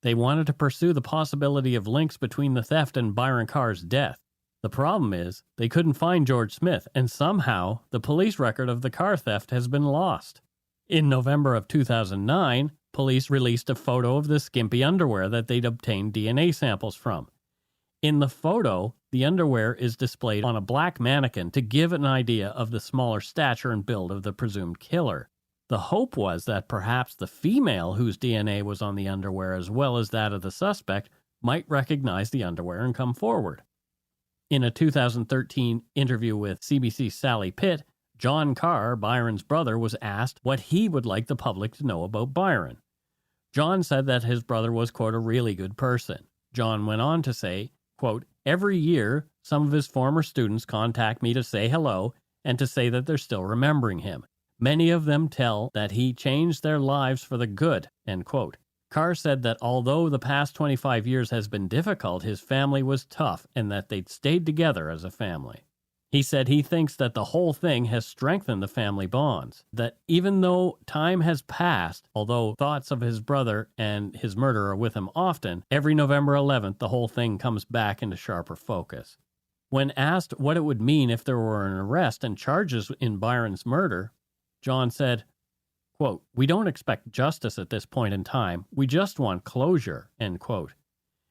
They wanted to pursue the possibility of links between the theft and Byron Carr's death. The problem is, they couldn't find George Smith, and somehow the police record of the car theft has been lost. In November of 2009, police released a photo of the skimpy underwear that they'd obtained DNA samples from. In the photo, the underwear is displayed on a black mannequin to give an idea of the smaller stature and build of the presumed killer. The hope was that perhaps the female whose DNA was on the underwear as well as that of the suspect might recognize the underwear and come forward. In a 2013 interview with CBC's Sally Pitt, John Carr, Byron's brother, was asked what he would like the public to know about Byron. John said that his brother was, quote, a really good person. John went on to say, quote, every year, some of his former students contact me to say hello and to say that they're still remembering him. Many of them tell that he changed their lives for the good, end quote. Carr said that although the past 25 years has been difficult, his family was tough and that they'd stayed together as a family. He said he thinks that the whole thing has strengthened the family bonds, that even though time has passed, although thoughts of his brother and his murder are with him often, every November 11th the whole thing comes back into sharper focus. When asked what it would mean if there were an arrest and charges in Byron's murder, John said, quote, we don't expect justice at this point in time, we just want closure, end quote.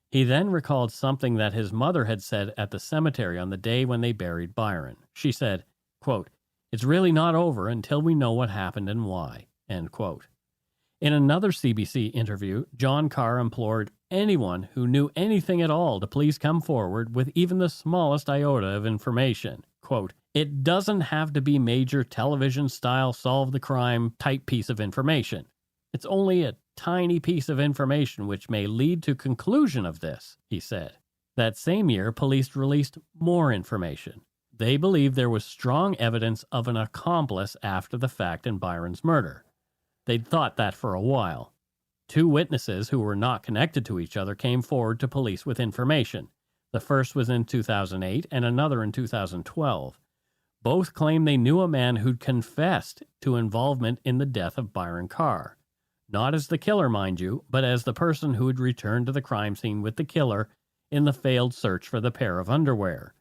He then recalled something that his mother had said at the cemetery on the day when they buried Byron. She said, quote, it's really not over until we know what happened and why, end quote. In another CBC interview, John Carr implored anyone who knew anything at all to please come forward with even the smallest iota of information. Quote, it doesn't have to be major television-style solve-the-crime type piece of information. It's only a tiny piece of information which may lead to conclusion of this, he said. That same year, police released more information. They believed there was strong evidence of an accomplice after the fact in Byron's murder. They'd thought that for a while. 2 witnesses who were not connected to each other came forward to police with information. The first was in 2008 and another in 2012. Both claimed they knew a man who'd confessed to involvement in the death of Byron Carr. Not as the killer, mind you, but as the person who had returned to the crime scene with the killer in the failed search for the pair of underwear.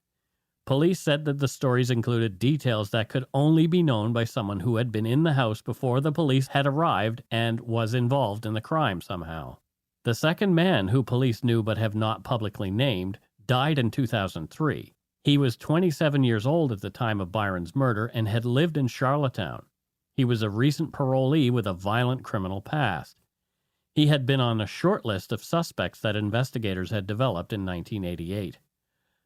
Police said that the stories included details that could only be known by someone who had been in the house before the police had arrived and was involved in the crime somehow. The second man, who police knew but have not publicly named, died in 2003. He was 27 years old at the time of Byron's murder and had lived in Charlottetown. He was a recent parolee with a violent criminal past. He had been on a short list of suspects that investigators had developed in 1988.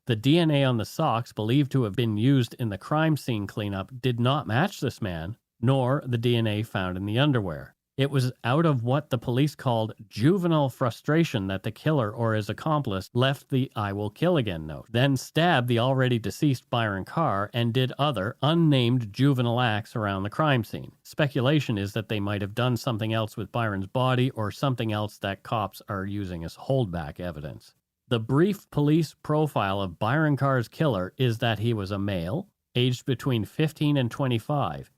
The DNA on the socks believed to have been used in the crime scene cleanup did not match this man, nor the DNA found in the underwear. It was out of what the police called juvenile frustration that the killer or his accomplice left the "I will kill again" note, then stabbed the already deceased Byron Carr and did other unnamed juvenile acts around the crime scene. Speculation is that they might have done something else with Byron's body or something else that cops are using as holdback evidence. The brief police profile of Byron Carr's killer is that he was a male, aged between 15 and 25.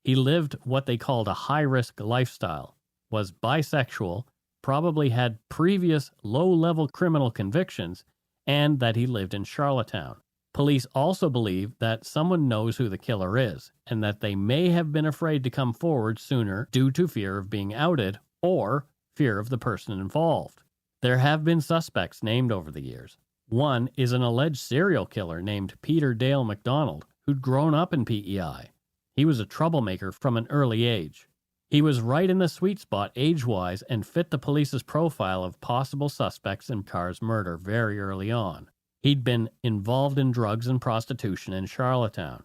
He lived what they called a high-risk lifestyle, was bisexual, probably had previous low-level criminal convictions, and that he lived in Charlottetown. Police also believe that someone knows who the killer is, and that they may have been afraid to come forward sooner due to fear of being outed or fear of the person involved. There have been suspects named over the years. One is an alleged serial killer named Peter Dale McDonald, who'd grown up in PEI. He was a troublemaker from an early age. He was right in the sweet spot age-wise and fit the police's profile of possible suspects in Carr's murder very early on. He'd been involved in drugs and prostitution in Charlottetown.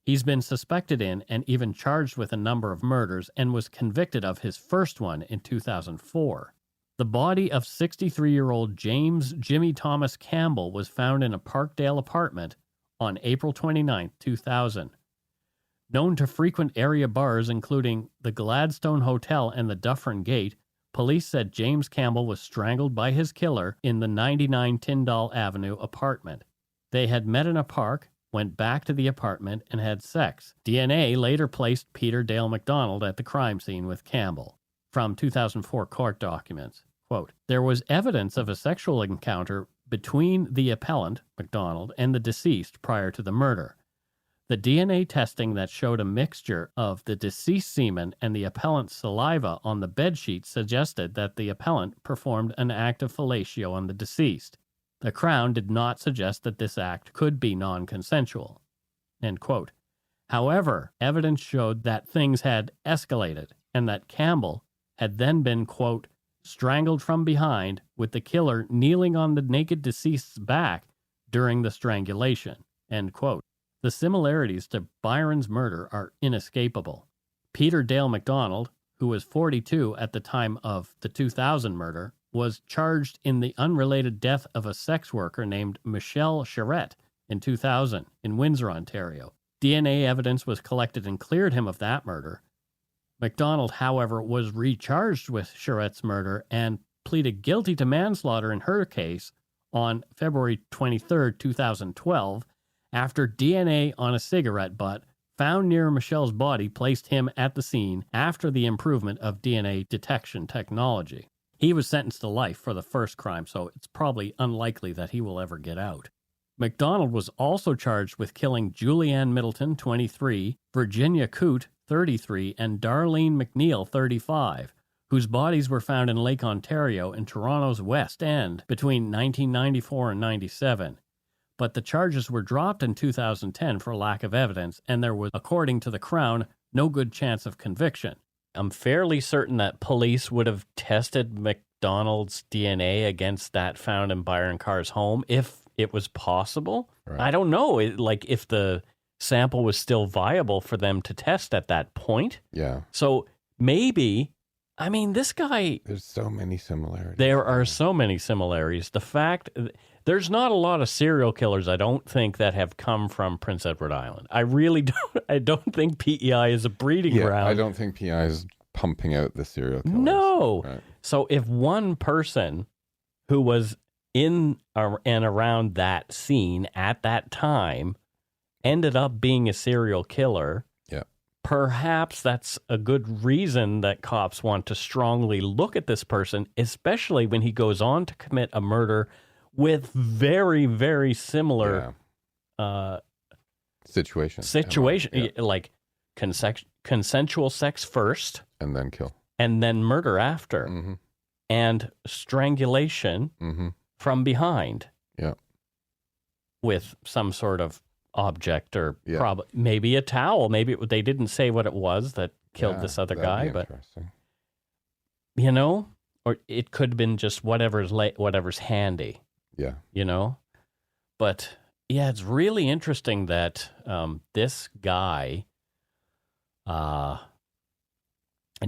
He's been suspected in and even charged with a number of murders and was convicted of his first one in 2004. The body of 63-year-old James Jimmy Thomas Campbell was found in a Parkdale apartment on April 29, 2000. Known to frequent area bars including the Gladstone Hotel and the Dufferin Gate, police said James Campbell was strangled by his killer in the 99 Tyndall Avenue apartment. They had met in a park, went back to the apartment, and had sex. DNA later placed Peter Dale McDonald at the crime scene with Campbell. From 2004 court documents, quote, "There was evidence of a sexual encounter between the appellant, McDonald, and the deceased prior to the murder. The DNA testing that showed a mixture of the deceased semen and the appellant's saliva on the bedsheet suggested that the appellant performed an act of fellatio on the deceased. The Crown did not suggest that this act could be non-consensual." End quote. However, evidence showed that things had escalated and that Campbell had then been, quote, "strangled from behind with the killer kneeling on the naked deceased's back during the strangulation," end quote. The similarities to Byron's murder are inescapable. Peter Dale McDonald, who was 42 at the time of the 2000 murder, was charged in the unrelated death of a sex worker named Michelle Charette in 2000 in Windsor, Ontario. DNA evidence was collected and cleared him of that murder. McDonald, however, was recharged with Charette's murder and pleaded guilty to manslaughter in her case on February 23, 2012, after DNA on a cigarette butt found near Michelle's body placed him at the scene after the improvement of DNA detection technology. He was sentenced to life for the first crime, so it's probably unlikely that he will ever get out. McDonald was also charged with killing Julianne Middleton, 23, Virginia Coote, 33, and Darlene McNeil, 35, whose bodies were found in Lake Ontario in Toronto's West End between 1994 and 97. But the charges were dropped in 2010 for lack of evidence, and there was, according to the Crown, no good chance of conviction. I'm fairly certain that police would have tested McDonald's DNA against that found in Byron Carr's home if it was possible. Right. I don't know, if the sample was still viable for them to test at that point. Yeah. So maybe, this guy... There's so many similarities. There are so many similarities. The fact... There's not a lot of serial killers, I don't think, that have come from Prince Edward Island. I really don't. I don't think PEI is a breeding ground. I don't think PEI is pumping out the serial killers. No. Right. So if one person who was in and around that scene at that time ended up being a serial killer, perhaps that's a good reason that cops want to strongly look at this person, especially when he goes on to commit a murder with very, very similar situation, like consensual sex first, and then kill, and then murder after, and strangulation from behind, with some sort of object or maybe a towel. Maybe they didn't say what it was that killed this other guy, but or it could have been just whatever's handy. Yeah. But it's really interesting that this guy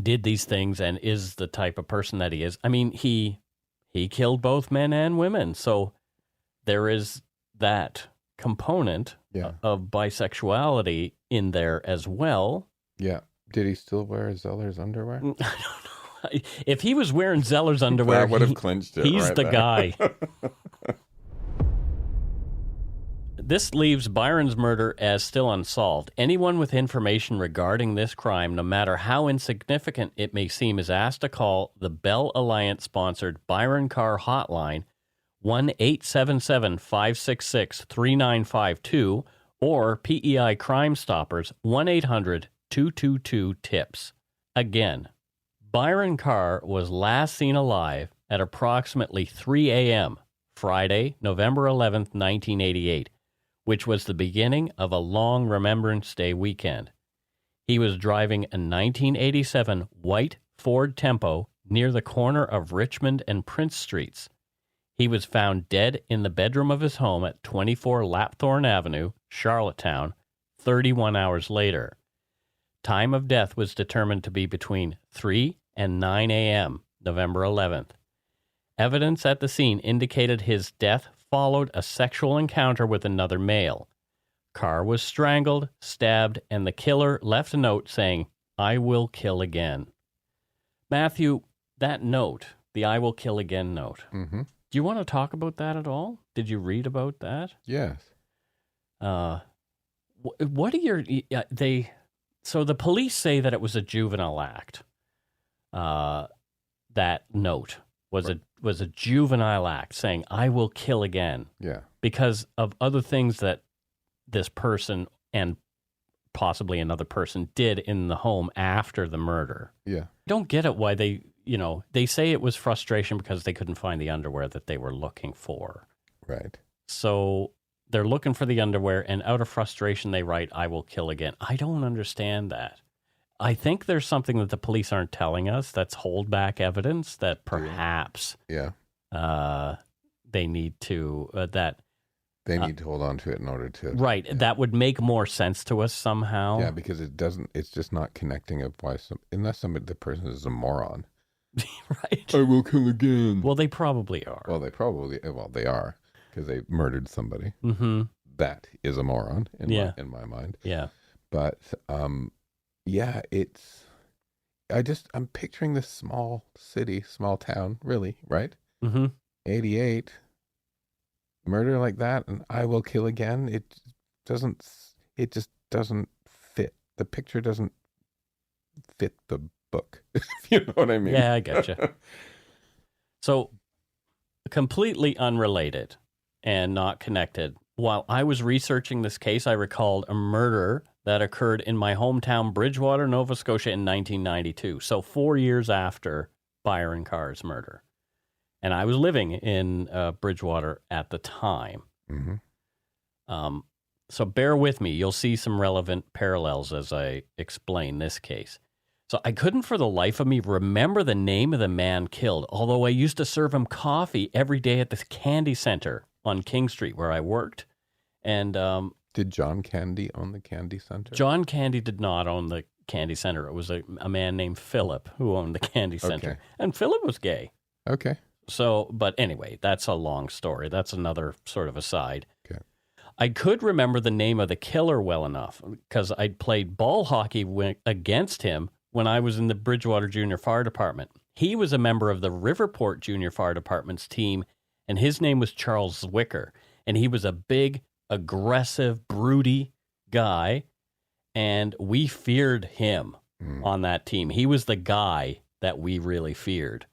did these things and is the type of person that he is. I mean, he killed both men and women. So there is that component of bisexuality in there as well. Yeah. Did he still wear Zeller's underwear? I don't know. If he was wearing Zeller's underwear, that would have clinched it. He's right the there. guy. This leaves Byron's murder as still unsolved. Anyone with information regarding this crime, no matter how insignificant it may seem, is asked to call the Bell Alliance-sponsored Byron Carr hotline, 1-877-566-3952, or PEI Crime Stoppers, 1-800-222-TIPS. Again, Byron Carr was last seen alive at approximately 3 a.m., Friday, November 11th, 1988. Which was the beginning of a long Remembrance Day weekend. He was driving a 1987 white Ford Tempo near the corner of Richmond and Prince Streets. He was found dead in the bedroom of his home at 24 Lapthorne Avenue, Charlottetown, 31 hours later. Time of death was determined to be between 3 and 9 a.m., November 11th. Evidence at the scene indicated his death followed a sexual encounter with another male. Carr was strangled, stabbed, and the killer left a note saying, "I will kill again." Matthew, that note, the "I will kill again" note, do you want to talk about that at all? Did you read about that? Yes. What are your... So the police say that it was a juvenile act. That note was a juvenile act saying, "I will kill again." Yeah. Because of other things that this person and possibly another person did in the home after the murder. Yeah. I don't get it why they say it was frustration because they couldn't find the underwear that they were looking for. Right. So they're looking for the underwear, and out of frustration they write, "I will kill again." I don't understand that. I think there's something that the police aren't telling us that's holdback evidence that perhaps they need to They need to hold on to it in order to... Right. Yeah. That would make more sense to us somehow. Yeah, because it's just not connecting of why unless the person is a moron. Right. "I will kill again." Well, they probably are. Well, they are, because they murdered somebody. Mm-hmm. That is a moron in my mind. Yeah. But, I'm picturing this small city, small town, really, right? Mm-hmm. 88, murder like that, and "I will kill again." It just doesn't fit. The picture doesn't fit the book, if you know what I mean. Yeah, I gotcha. So, completely unrelated and not connected. While I was researching this case, I recalled a murder that occurred in my hometown, Bridgewater, Nova Scotia, in 1992. So 4 years after Byron Carr's murder. And I was living in Bridgewater at the time. Mm-hmm. So bear with me. You'll see some relevant parallels as I explain this case. So I couldn't for the life of me remember the name of the man killed, although I used to serve him coffee every day at the Candy Center on King Street where I worked. And did John Candy own the Candy Center? John Candy did not own the Candy Center. It was a man named Philip who owned the Candy Center. Okay. And Philip was gay. Okay. So, but anyway, that's a long story. That's another sort of aside. Okay. I could remember the name of the killer well enough because I'd played ball hockey against him when I was in the Bridgewater Junior Fire Department. He was a member of the Riverport Junior Fire Department's team, and his name was Charles Zwicker. And he was a big, aggressive, broody guy, and we feared him on that team. He was the guy that we really feared.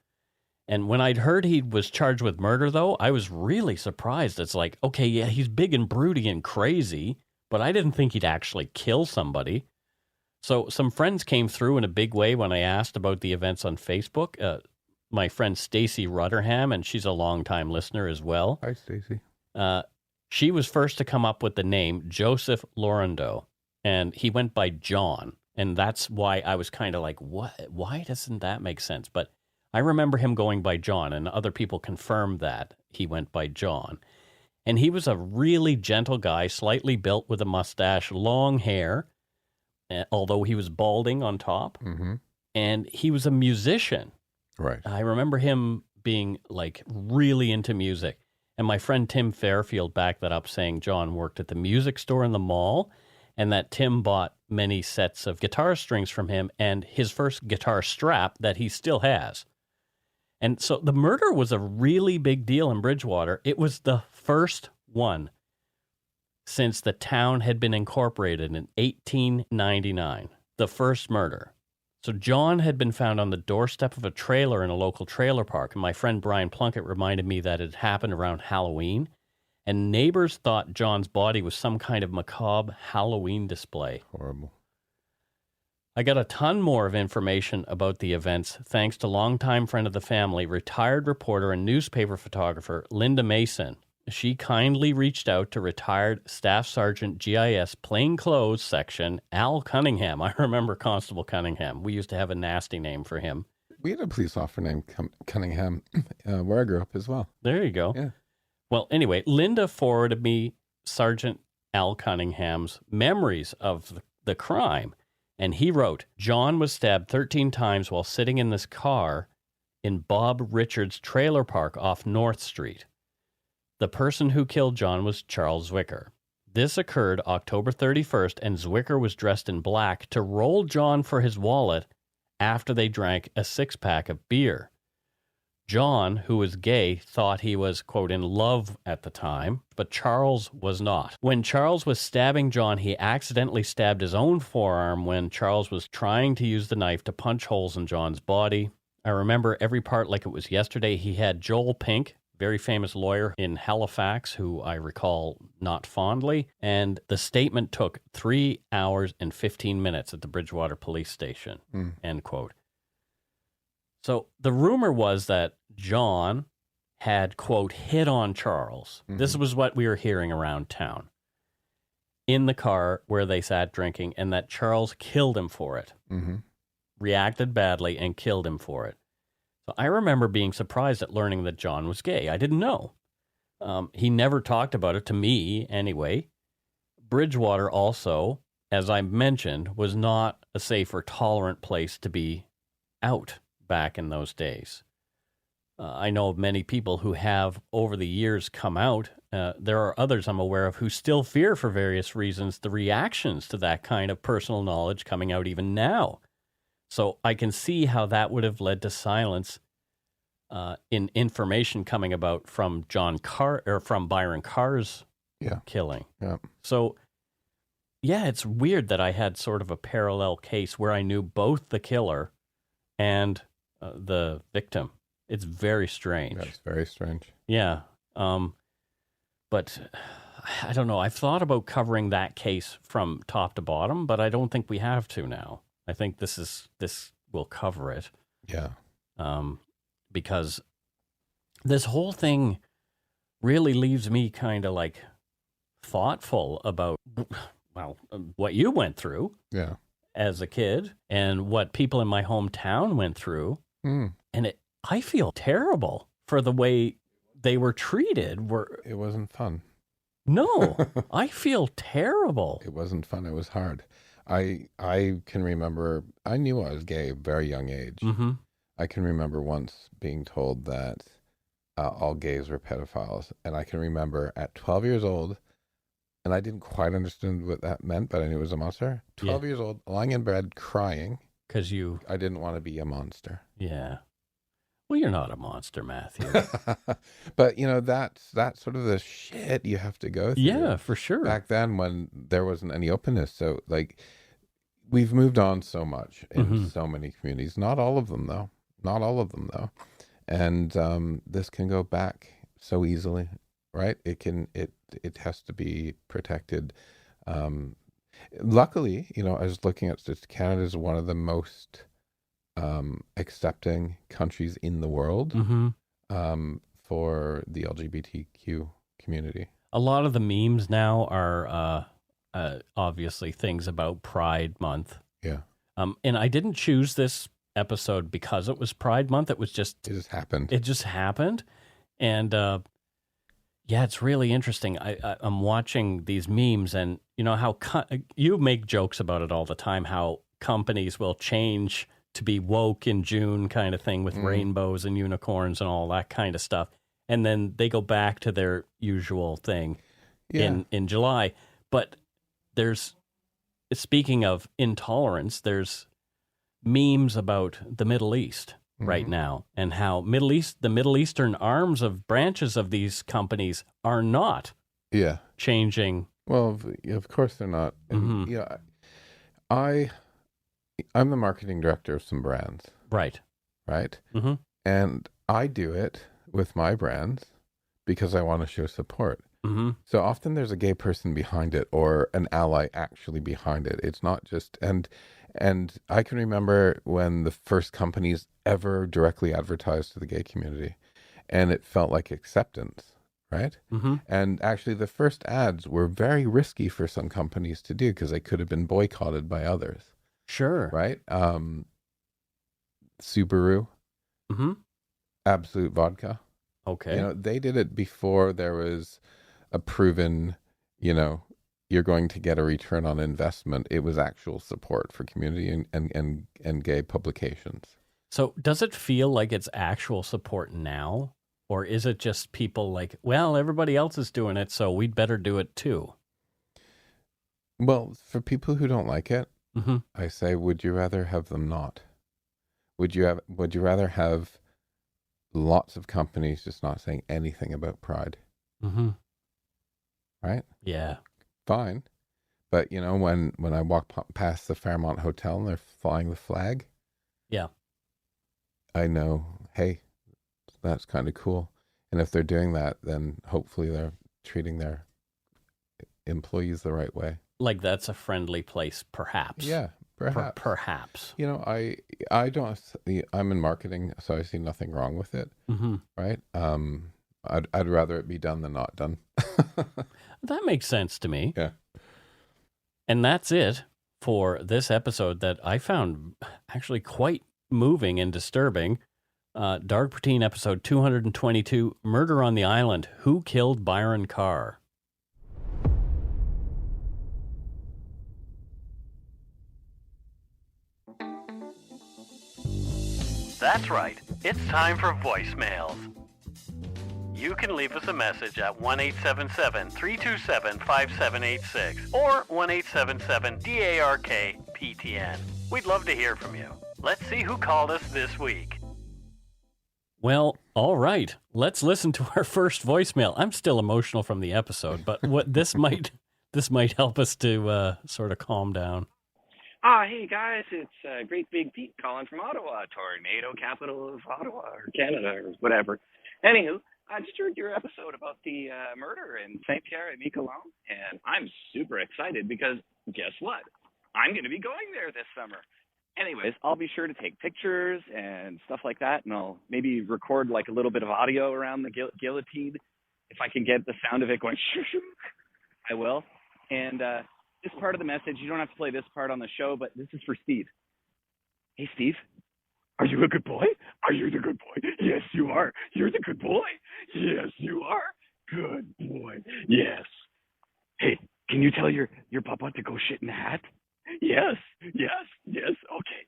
And when I'd heard he was charged with murder, though, I was really surprised. It's like, okay, yeah, he's big and broody and crazy, but I didn't think he'd actually kill somebody. So some friends came through in a big way when I asked about the events on Facebook. My friend Stacy Rutherham, and she's a longtime listener as well. Hi, Stacy. She was first to come up with the name Joseph Laurendeau, and he went by John. And that's why I was kind of like, what? Why doesn't that make sense? But I remember him going by John, and other people confirmed that he went by John. And he was a really gentle guy, slightly built with a mustache, long hair, although he was balding on top. Mm-hmm. and he was a musician. Right. I remember him being like really into music. And my friend Tim Fairfield backed that up, saying John worked at the music store in the mall and that Tim bought many sets of guitar strings from him and his first guitar strap that he still has. And so the murder was a really big deal in Bridgewater. It was the first one since the town had been incorporated in 1899, the first murder. So John had been found on the doorstep of a trailer in a local trailer park, and my friend Brian Plunkett reminded me that it happened around Halloween, and neighbors thought John's body was some kind of macabre Halloween display. Horrible. I got a ton more of information about the events thanks to longtime friend of the family, retired reporter and newspaper photographer Linda Mason. She kindly reached out to retired Staff Sergeant GIS Plainclothes Section Al Cunningham. I remember Constable Cunningham. We used to have a nasty name for him. We had a police officer named Cunningham where I grew up as well. There you go. Yeah. Well, anyway, Linda forwarded me Sergeant Al Cunningham's memories of the crime. And he wrote, John was stabbed 13 times while sitting in this car in Bob Richards' trailer park off North Street. The person who killed John was Charles Zwicker. This occurred October 31st, and Zwicker was dressed in black to roll John for his wallet after they drank a six-pack of beer. John, who was gay, thought he was, quote, in love at the time, but Charles was not. When Charles was stabbing John, he accidentally stabbed his own forearm when Charles was trying to use the knife to punch holes in John's body. I remember every part like it was yesterday. He had Joel Pink, very famous lawyer in Halifax, who I recall not fondly, and the statement took 3 hours and 15 minutes at the Bridgewater police station, end quote. So the rumor was that John had, quote, hit on Charles. Mm-hmm. This was what we were hearing around town in the car where they sat drinking, and that Charles killed him for it, reacted badly and killed him for it. So I remember being surprised at learning that John was gay. I didn't know. He never talked about it to me anyway. Bridgewater also, as I mentioned, was not a safe or tolerant place to be out back in those days. I know of many people who have, over the years, come out. There are others I'm aware of who still fear, for various reasons, the reactions to that kind of personal knowledge coming out even now. So I can see how that would have led to silence in information coming about from from Byron Carr's killing. Yeah. So, yeah, it's weird that I had sort of a parallel case where I knew both the killer and the victim. It's very strange. That's very strange. Yeah. But I don't know. I've thought about covering that case from top to bottom, but I don't think we have to now. I think this will cover it. Yeah. Because this whole thing really leaves me kind of like thoughtful about, well, what you went through as a kid and what people in my hometown went through. And I feel terrible for the way they were treated. It wasn't fun. No, I feel terrible. It wasn't fun. It was hard. I can remember, I knew I was gay at a very young age. Mm-hmm. I can remember once being told that all gays were pedophiles. And I can remember at 12 years old, and I didn't quite understand what that meant, but I knew it was a monster. 12 years old, lying in bed, crying. Because I didn't want to be a monster. Yeah. Well, you're not a monster, Matthew. But, that's sort of the shit you have to go through. Yeah, for sure. Back then when there wasn't any openness. So, we've moved on so much in so many communities. Not all of them, though. And this can go back so easily, right? It has to be protected. Luckily, I was looking at statistics. Canada is one of the most accepting countries in the world for the LGBTQ community. A lot of the memes now are obviously things about Pride Month. Yeah. And I didn't choose this episode because it was Pride Month. It just happened. It just happened. And it's really interesting. I'm watching these memes, and how you make jokes about it all the time, how companies will change to be woke in June kind of thing with rainbows and unicorns and all that kind of stuff. And then they go back to their usual thing in July. But speaking of intolerance, there's memes about the Middle East right now and how the Middle Eastern arms of branches of these companies are not changing. Well, of course they're not. And, I'm the marketing director of some brands. Right. Mm-hmm. And I do it with my brands because I want to show support. Mm-hmm. So often there's a gay person behind it or an ally actually behind it. It's not just, and I can remember when the first companies ever directly advertised to the gay community, and it felt like acceptance, right? Mm-hmm. And actually the first ads were very risky for some companies to do because they could have been boycotted by others. Sure. Right? Subaru, Absolute Vodka. Okay. They did it before there was a proven, you're going to get a return on investment. It was actual support for community and gay publications. So does it feel like it's actual support now? Or is it just people like, well, everybody else is doing it, so we'd better do it too? Well, for people who don't like it, I say, would you rather have them not? Would you rather have lots of companies just not saying anything about pride? Mm-hmm. Right? Yeah. Fine. But, when I walk past the Fairmont Hotel and they're flying the flag, I know, hey, that's kind of cool. And if they're doing that, then hopefully they're treating their employees the right way. Like that's a friendly place, perhaps. Yeah, perhaps. Perhaps. I don't. I'm in marketing, so I see nothing wrong with it. Mm-hmm. Right. I'd rather it be done than not done. That makes sense to me. Yeah. And that's it for this episode that I found actually quite moving and disturbing. Dark Poutine episode 222, Murder on the Island. Who killed Byron Carr? That's right. It's time for voicemails. You can leave us a message at 1-877-327-5786 or 1-877-DARK-PTN. We'd love to hear from you. Let's see who called us this week. Well, all right. Let's listen to our first voicemail. I'm still emotional from the episode, but this might help us to sort of calm down. Hey guys, it's Great Big Pete calling from Ottawa, tornado capital of Ottawa or Canada or whatever. Anywho, I just heard your episode about the murder in St. Pierre et Miquelon, and I'm super excited because guess what? I'm going to be going there this summer. Anyways, I'll be sure to take pictures and stuff like that, and I'll maybe record like a little bit of audio around the guillotine. If I can get the sound of it going, shoo, I will. And this part of the message, you don't have to play this part on the show, but this is for Steve. Hey, Steve, are you a good boy? Are you the good boy? Yes, you are. You're the good boy. Yes, you are. Good boy. Yes. Hey, can you tell your papa to go shit in the hat? Yes. Okay.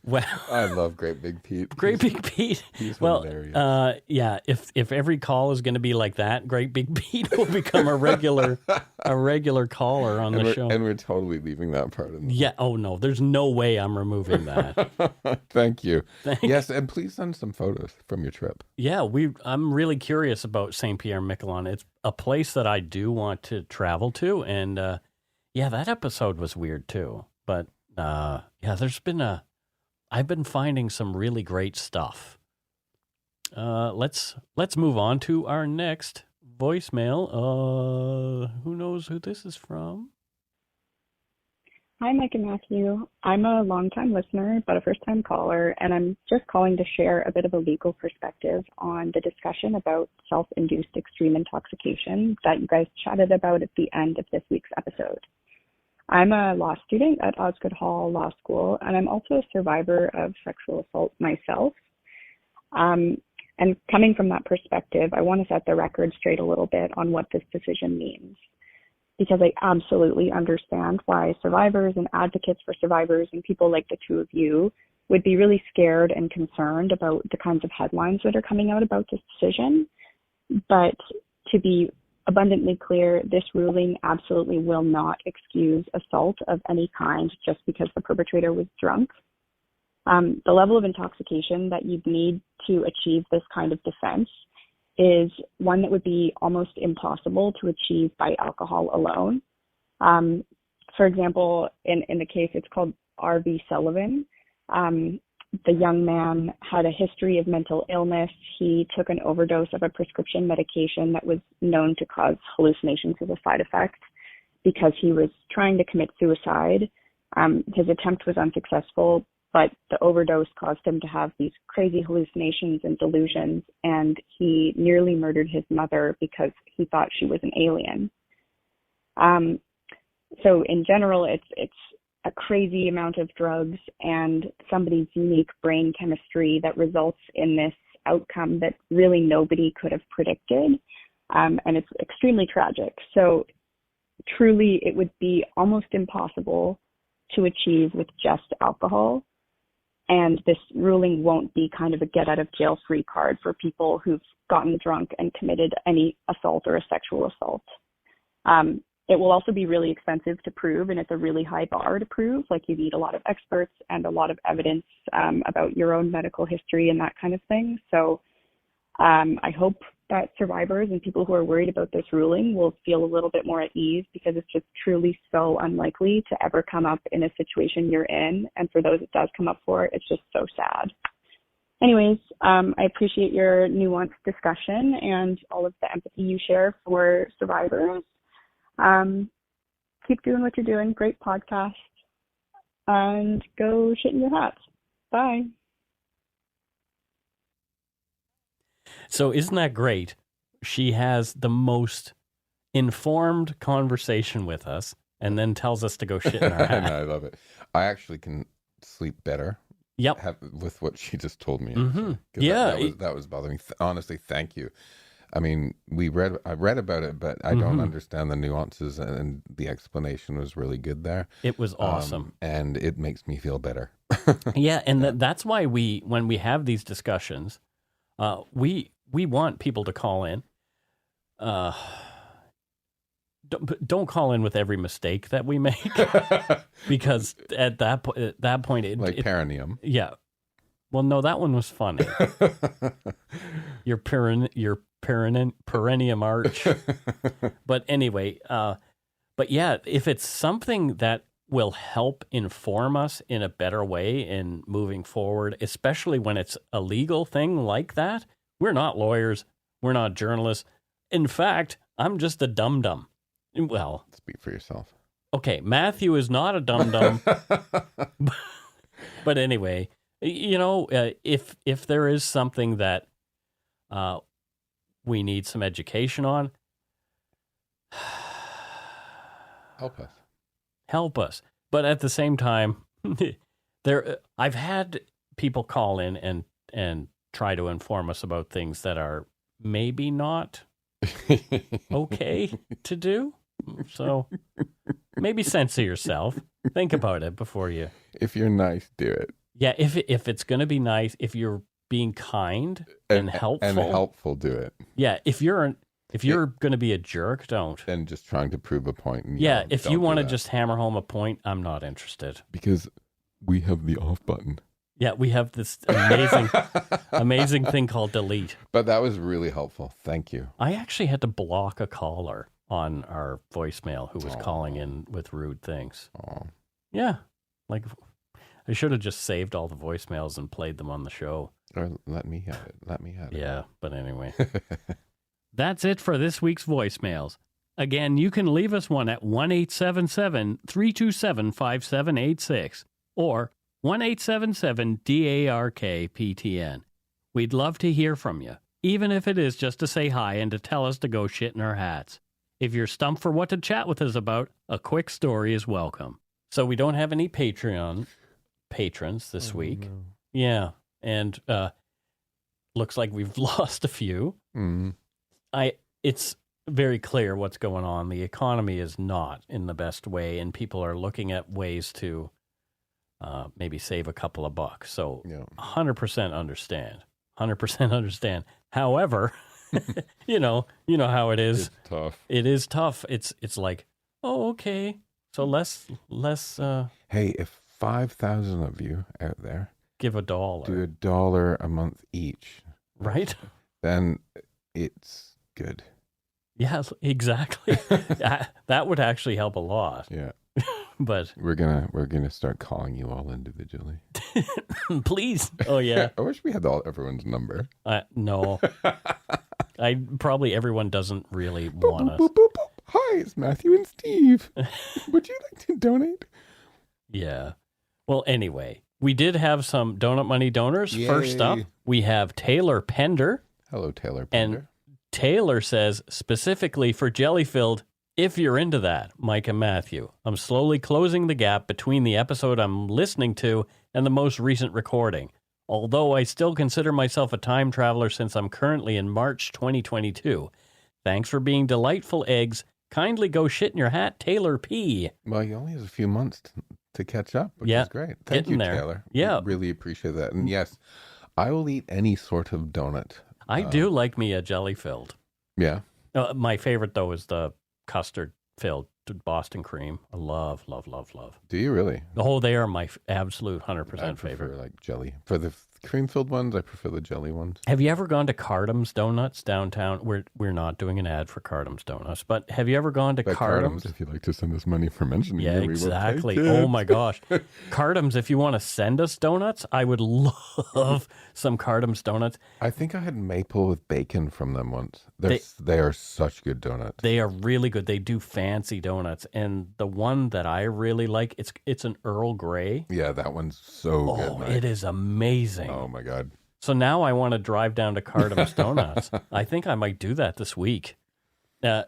Well, I love Great Big Pete. Great Big Pete. He's hilarious. Yeah. If every call is going to be like that, Great Big Pete will become a regular caller on the show. And we're totally leaving that part in. Yeah. Oh no, there's no way I'm removing that. Thank you. Yes, and please send some photos from your trip. Yeah, I'm really curious about St. Pierre Miquelon. It's a place that I do want to travel to, and that episode was weird too. But I've been finding some really great stuff. Let's move on to our next voicemail. Who knows who this is from? Hi, Mike and Matthew. I'm a longtime listener, but a first-time caller, and I'm just calling to share a bit of a legal perspective on the discussion about self-induced extreme intoxication that you guys chatted about at the end of this week's episode. I'm a law student at Osgoode Hall Law School, and I'm also a survivor of sexual assault myself. And coming from that perspective, I want to set the record straight a little bit on what this decision means. because I absolutely understand why survivors and advocates for survivors and people like the two of you would be really scared and concerned about the kinds of headlines that are coming out about this decision. But to be abundantly clear, this ruling absolutely will not excuse assault of any kind just because the perpetrator was drunk. The level of intoxication that you'd need to achieve this kind of defense is one that would be almost impossible to achieve by alcohol alone. For example, in the case, it's called R.V. Sullivan. The young man had a history of mental illness. He took an overdose of a prescription medication that was known to cause hallucinations as a side effect because he was trying to commit suicide. His attempt was unsuccessful, but the overdose caused him to have these crazy hallucinations and delusions, and he nearly murdered his mother because he thought she was an alien. So in general, it's a crazy amount of drugs and somebody's unique brain chemistry that results in this outcome that really nobody could have predicted. And it's extremely tragic. So truly, it would be almost impossible to achieve with just alcohol. And this ruling won't be kind of a get out of jail free card for people who've gotten drunk and committed any assault or a sexual assault. It will also be really expensive to prove, and it's a really high bar to prove. Like, you need a lot of experts and a lot of evidence about your own medical history and that kind of thing. So I hope that survivors and people who are worried about this ruling will feel a little bit more at ease, because it's just truly so unlikely to ever come up in a situation you're in. And for those it does come up for, it's just so sad. Anyways, I appreciate your nuanced discussion and all of the empathy you share for survivors. Keep doing what you're doing. Great podcast. And go shit in your hats. Bye. So isn't that great? She has the most informed conversation with us and then tells us to go shit in our hat. I love it. I actually can sleep better. Yep. With what she just told me. Mm-hmm. Yeah. That was bothering me. Honestly, thank you. I mean, I read about it, but I don't understand the nuances, and the explanation was really good there. It was awesome. And it makes me feel better. Yeah, and that's why when we have these discussions, we want people to call in. Don't call in with every mistake that we make, because at that point, perineum. Yeah. Well, no, that one was funny. Your perineum arch. But anyway, but yeah, if it's something that will help inform us in a better way in moving forward, especially when it's a legal thing like that. We're not lawyers. We're not journalists. In fact, I'm just a dum-dum. Well, speak for yourself. Okay, Matthew is not a dum-dum. But anyway, you know, if there is something that we need some education on, help us. But at the same time, I've had people call in and try to inform us about things that are maybe not okay to do. So maybe censor yourself. Think about it before you. If you're nice, do it. Yeah, if it's going to be nice, if you're being kind and helpful, do it. Yeah, if you're going to be a jerk, don't. And just trying to prove a point. Yeah, if you want to just hammer home a point, I'm not interested. Because we have the off button. Yeah, we have this amazing thing called delete. But that was really helpful. Thank you. I actually had to block a caller on our voicemail who was calling in with rude things. Yeah, like I should have just saved all the voicemails and played them on the show. Or let me have it. Yeah, but anyway. That's it for this week's voicemails. Again, you can leave us one at 1-877-327-5786 or 1-877-DARK-PTN. We'd love to hear from you, even if it is just to say hi and to tell us to go shit in our hats. If you're stumped for what to chat with us about, a quick story is welcome. So we don't have any Patreon patrons this week. No. Yeah, and looks like we've lost a few. Mm. It's very clear what's going on. The economy is not in the best way, and people are looking at ways to maybe save a couple of bucks. So 100% understand. 100% understand. However, you know how it is. It's tough. It is tough. It's like, oh, okay. So less. Hey, if 5,000 of you out there give $1. do $1 a month each, right? Then it's good. Yes, exactly. That would actually help a lot. Yeah. But we're gonna start calling you all individually. Please. Oh yeah. I wish we had everyone's number. No. Probably everyone doesn't really want us. Hi, it's Matthew and Steve. Would you like to donate? Yeah. Well, anyway, we did have some Donut Money donors. Yay. First up, we have Taylor Pender. Hello, Taylor Pender. And Taylor says, specifically for Jelly-Filled, if you're into that, Mike and Matthew, I'm slowly closing the gap between the episode I'm listening to and the most recent recording. Although I still consider myself a time traveler since I'm currently in March 2022. Thanks for being delightful eggs. Kindly go shit in your hat, Taylor P. Well, he only has a few months to catch up, which is great. Thank you, Taylor. Yeah. Really appreciate that. And yes, I will eat any sort of donut. I do like me a jelly-filled. Yeah. My favorite, though, is the custard-filled Boston cream. I love, love, love, love. Do you really? Oh, they are my absolute 100% favorite. I like jelly. For the cream-filled ones, I prefer the jelly ones. Have you ever gone to Cardam's Donuts downtown? We're not doing an ad for Cardam's Donuts, but have you ever gone to Cardam's? If you'd like to send us money for mentioning yeah, it, exactly. We will take it. Oh my gosh. Cardam's, if you want to send us donuts, I would love some Cardam's Donuts. I think I had maple with bacon from them once. They are such good donuts. They are really good. They do fancy donuts. And the one that I really like, it's an Earl Grey. Yeah, that one's so good. Oh, it is amazing. Oh my God. So now I want to drive down to Cardam's Donuts. I think I might do that this week. Yeah,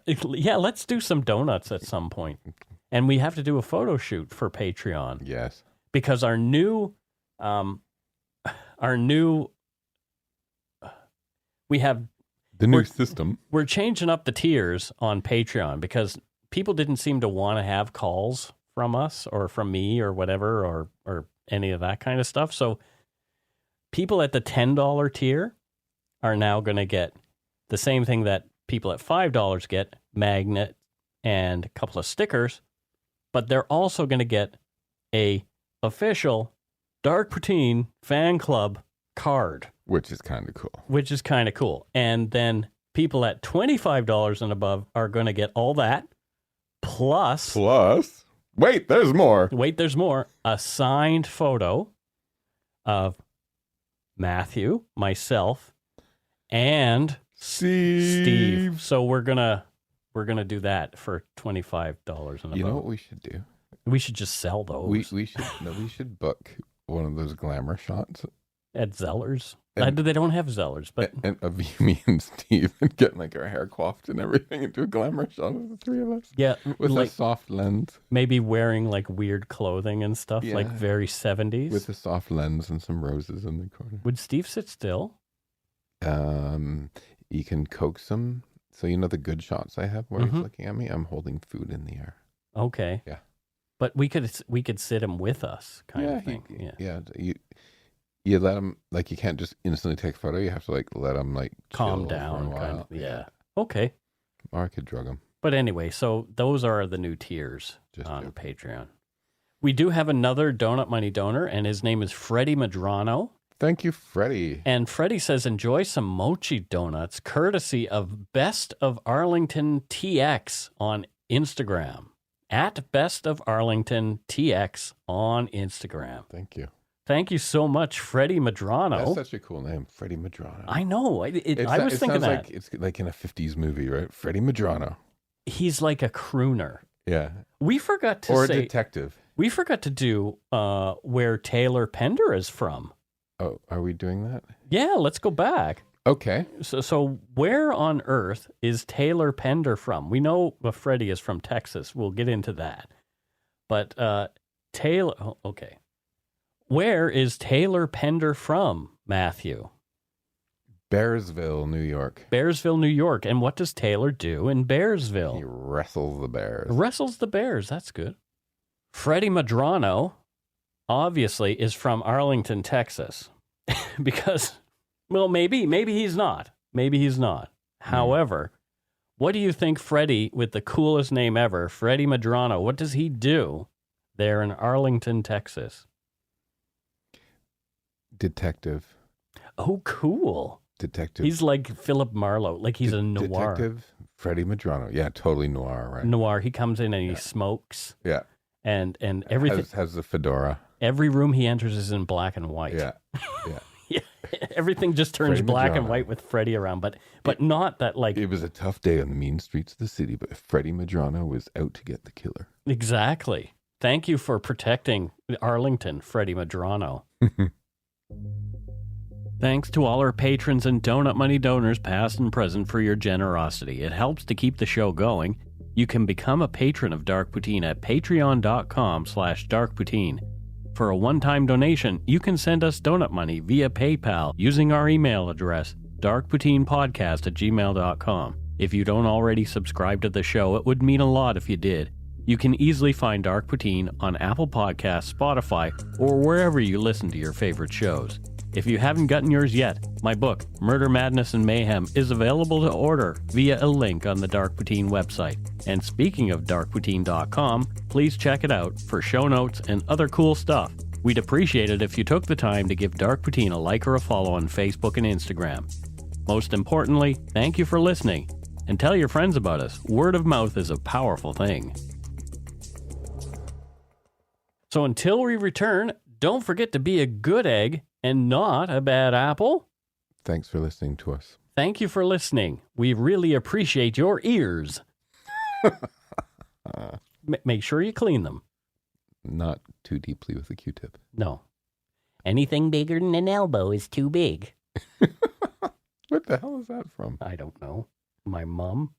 let's do some donuts at some point. And we have to do a photo shoot for Patreon. Yes. Because our new we have the new system. We're changing up the tiers on Patreon because people didn't seem to want to have calls from us or from me or whatever or any of that kind of stuff. So people at the $10 tier are now going to get the same thing that people at $5 get, magnet and a couple of stickers, but they're also going to get a official Dark Poutine fan club card. Which is kind of cool. And then people at $25 and above are going to get all that, plus... Wait, there's more. A signed photo of Matthew, myself, and Steve. So we're gonna do that for $25 and above. You know what we should do? We should just sell those. We should book one of those glamour shots at Zellers. They don't have Zellers, but and of me and Steve and get like our hair coiffed and everything and do a glamour shot of the three of us. Yeah, with like, a soft lens. Maybe wearing like weird clothing and stuff, like very 70s. With a soft lens and some roses in the corner. Would Steve sit still? You can coax him. So you know the good shots I have where he's looking at me. I'm holding food in the air. Okay. Yeah. But we could sit him with us, kind of thing. You let him, like, you can't just instantly take a photo. You have to, like, let him, like, calm down, kind of. Yeah. Okay. Or I could drug him. But anyway, so those are the new tiers on Patreon. We do have another Donut Money donor, and his name is Freddie Madrano. Thank you, Freddie. And Freddie says, enjoy some mochi donuts, courtesy of Best of Arlington TX on Instagram. At Best of Arlington TX on Instagram. Thank you. Thank you so much, Freddie Madrano. That's such a cool name, Freddie Madrano. I know. I was thinking that. Like, it's like in a 50s movie, right? Freddie Madrano. He's like a crooner. Yeah. We forgot to or say... a detective. We forgot to do where Taylor Pender is from. Oh, are we doing that? Yeah, let's go back. Okay. So where on earth is Taylor Pender from? We know Freddie is from Texas. We'll get into that. But Taylor... Oh, okay. Where is Taylor Pender from, Matthew? Bearsville, New York. Bearsville, New York. And what does Taylor do in Bearsville? He wrestles the bears. Wrestles the bears. That's good. Freddie Medrano, obviously, is from Arlington, Texas. Because, well, maybe he's not. Maybe he's not. However, what do you think Freddie, with the coolest name ever, Freddie Medrano, what does he do there in Arlington, Texas? Detective. Oh, cool. Detective. He's like Philip Marlowe, like he's a noir. Detective Freddie Medrano. Yeah, totally noir, right? Noir. He comes in and he smokes. Yeah. And everything. Has the fedora. Every room he enters is in black and white. Yeah. Yeah. Yeah. Everything just turns Freddie black and Medrano. white with Freddie around, but not that like... It was a tough day on the mean streets of the city, but Freddie Medrano was out to get the killer. Exactly. Thank you for protecting Arlington, Freddie Medrano. Thanks to all our patrons and Donut Money donors, past and present, for your generosity. It helps to keep the show going. You can become a patron of Dark Poutine at patreon.com/darkpoutine. For a one-time donation, you can send us donut money via PayPal using our email address, darkpoutinepodcast@gmail.com. If you don't already subscribe to the show, it would mean a lot if you did. You can easily find Dark Poutine on Apple Podcasts, Spotify, or wherever you listen to your favorite shows. If you haven't gotten yours yet, my book, Murder, Madness, and Mayhem, is available to order via a link on the Dark Poutine website. And speaking of darkpoutine.com, please check it out for show notes and other cool stuff. We'd appreciate it if you took the time to give Dark Poutine a like or a follow on Facebook and Instagram. Most importantly, thank you for listening, and tell your friends about us. Word of mouth is a powerful thing. So until we return, don't forget to be a good egg and not a bad apple. Thanks for listening to us. Thank you for listening. We really appreciate your ears. Make sure you clean them. Not too deeply with a Q-tip. No. Anything bigger than an elbow is too big. What the hell is that from? I don't know. My mom?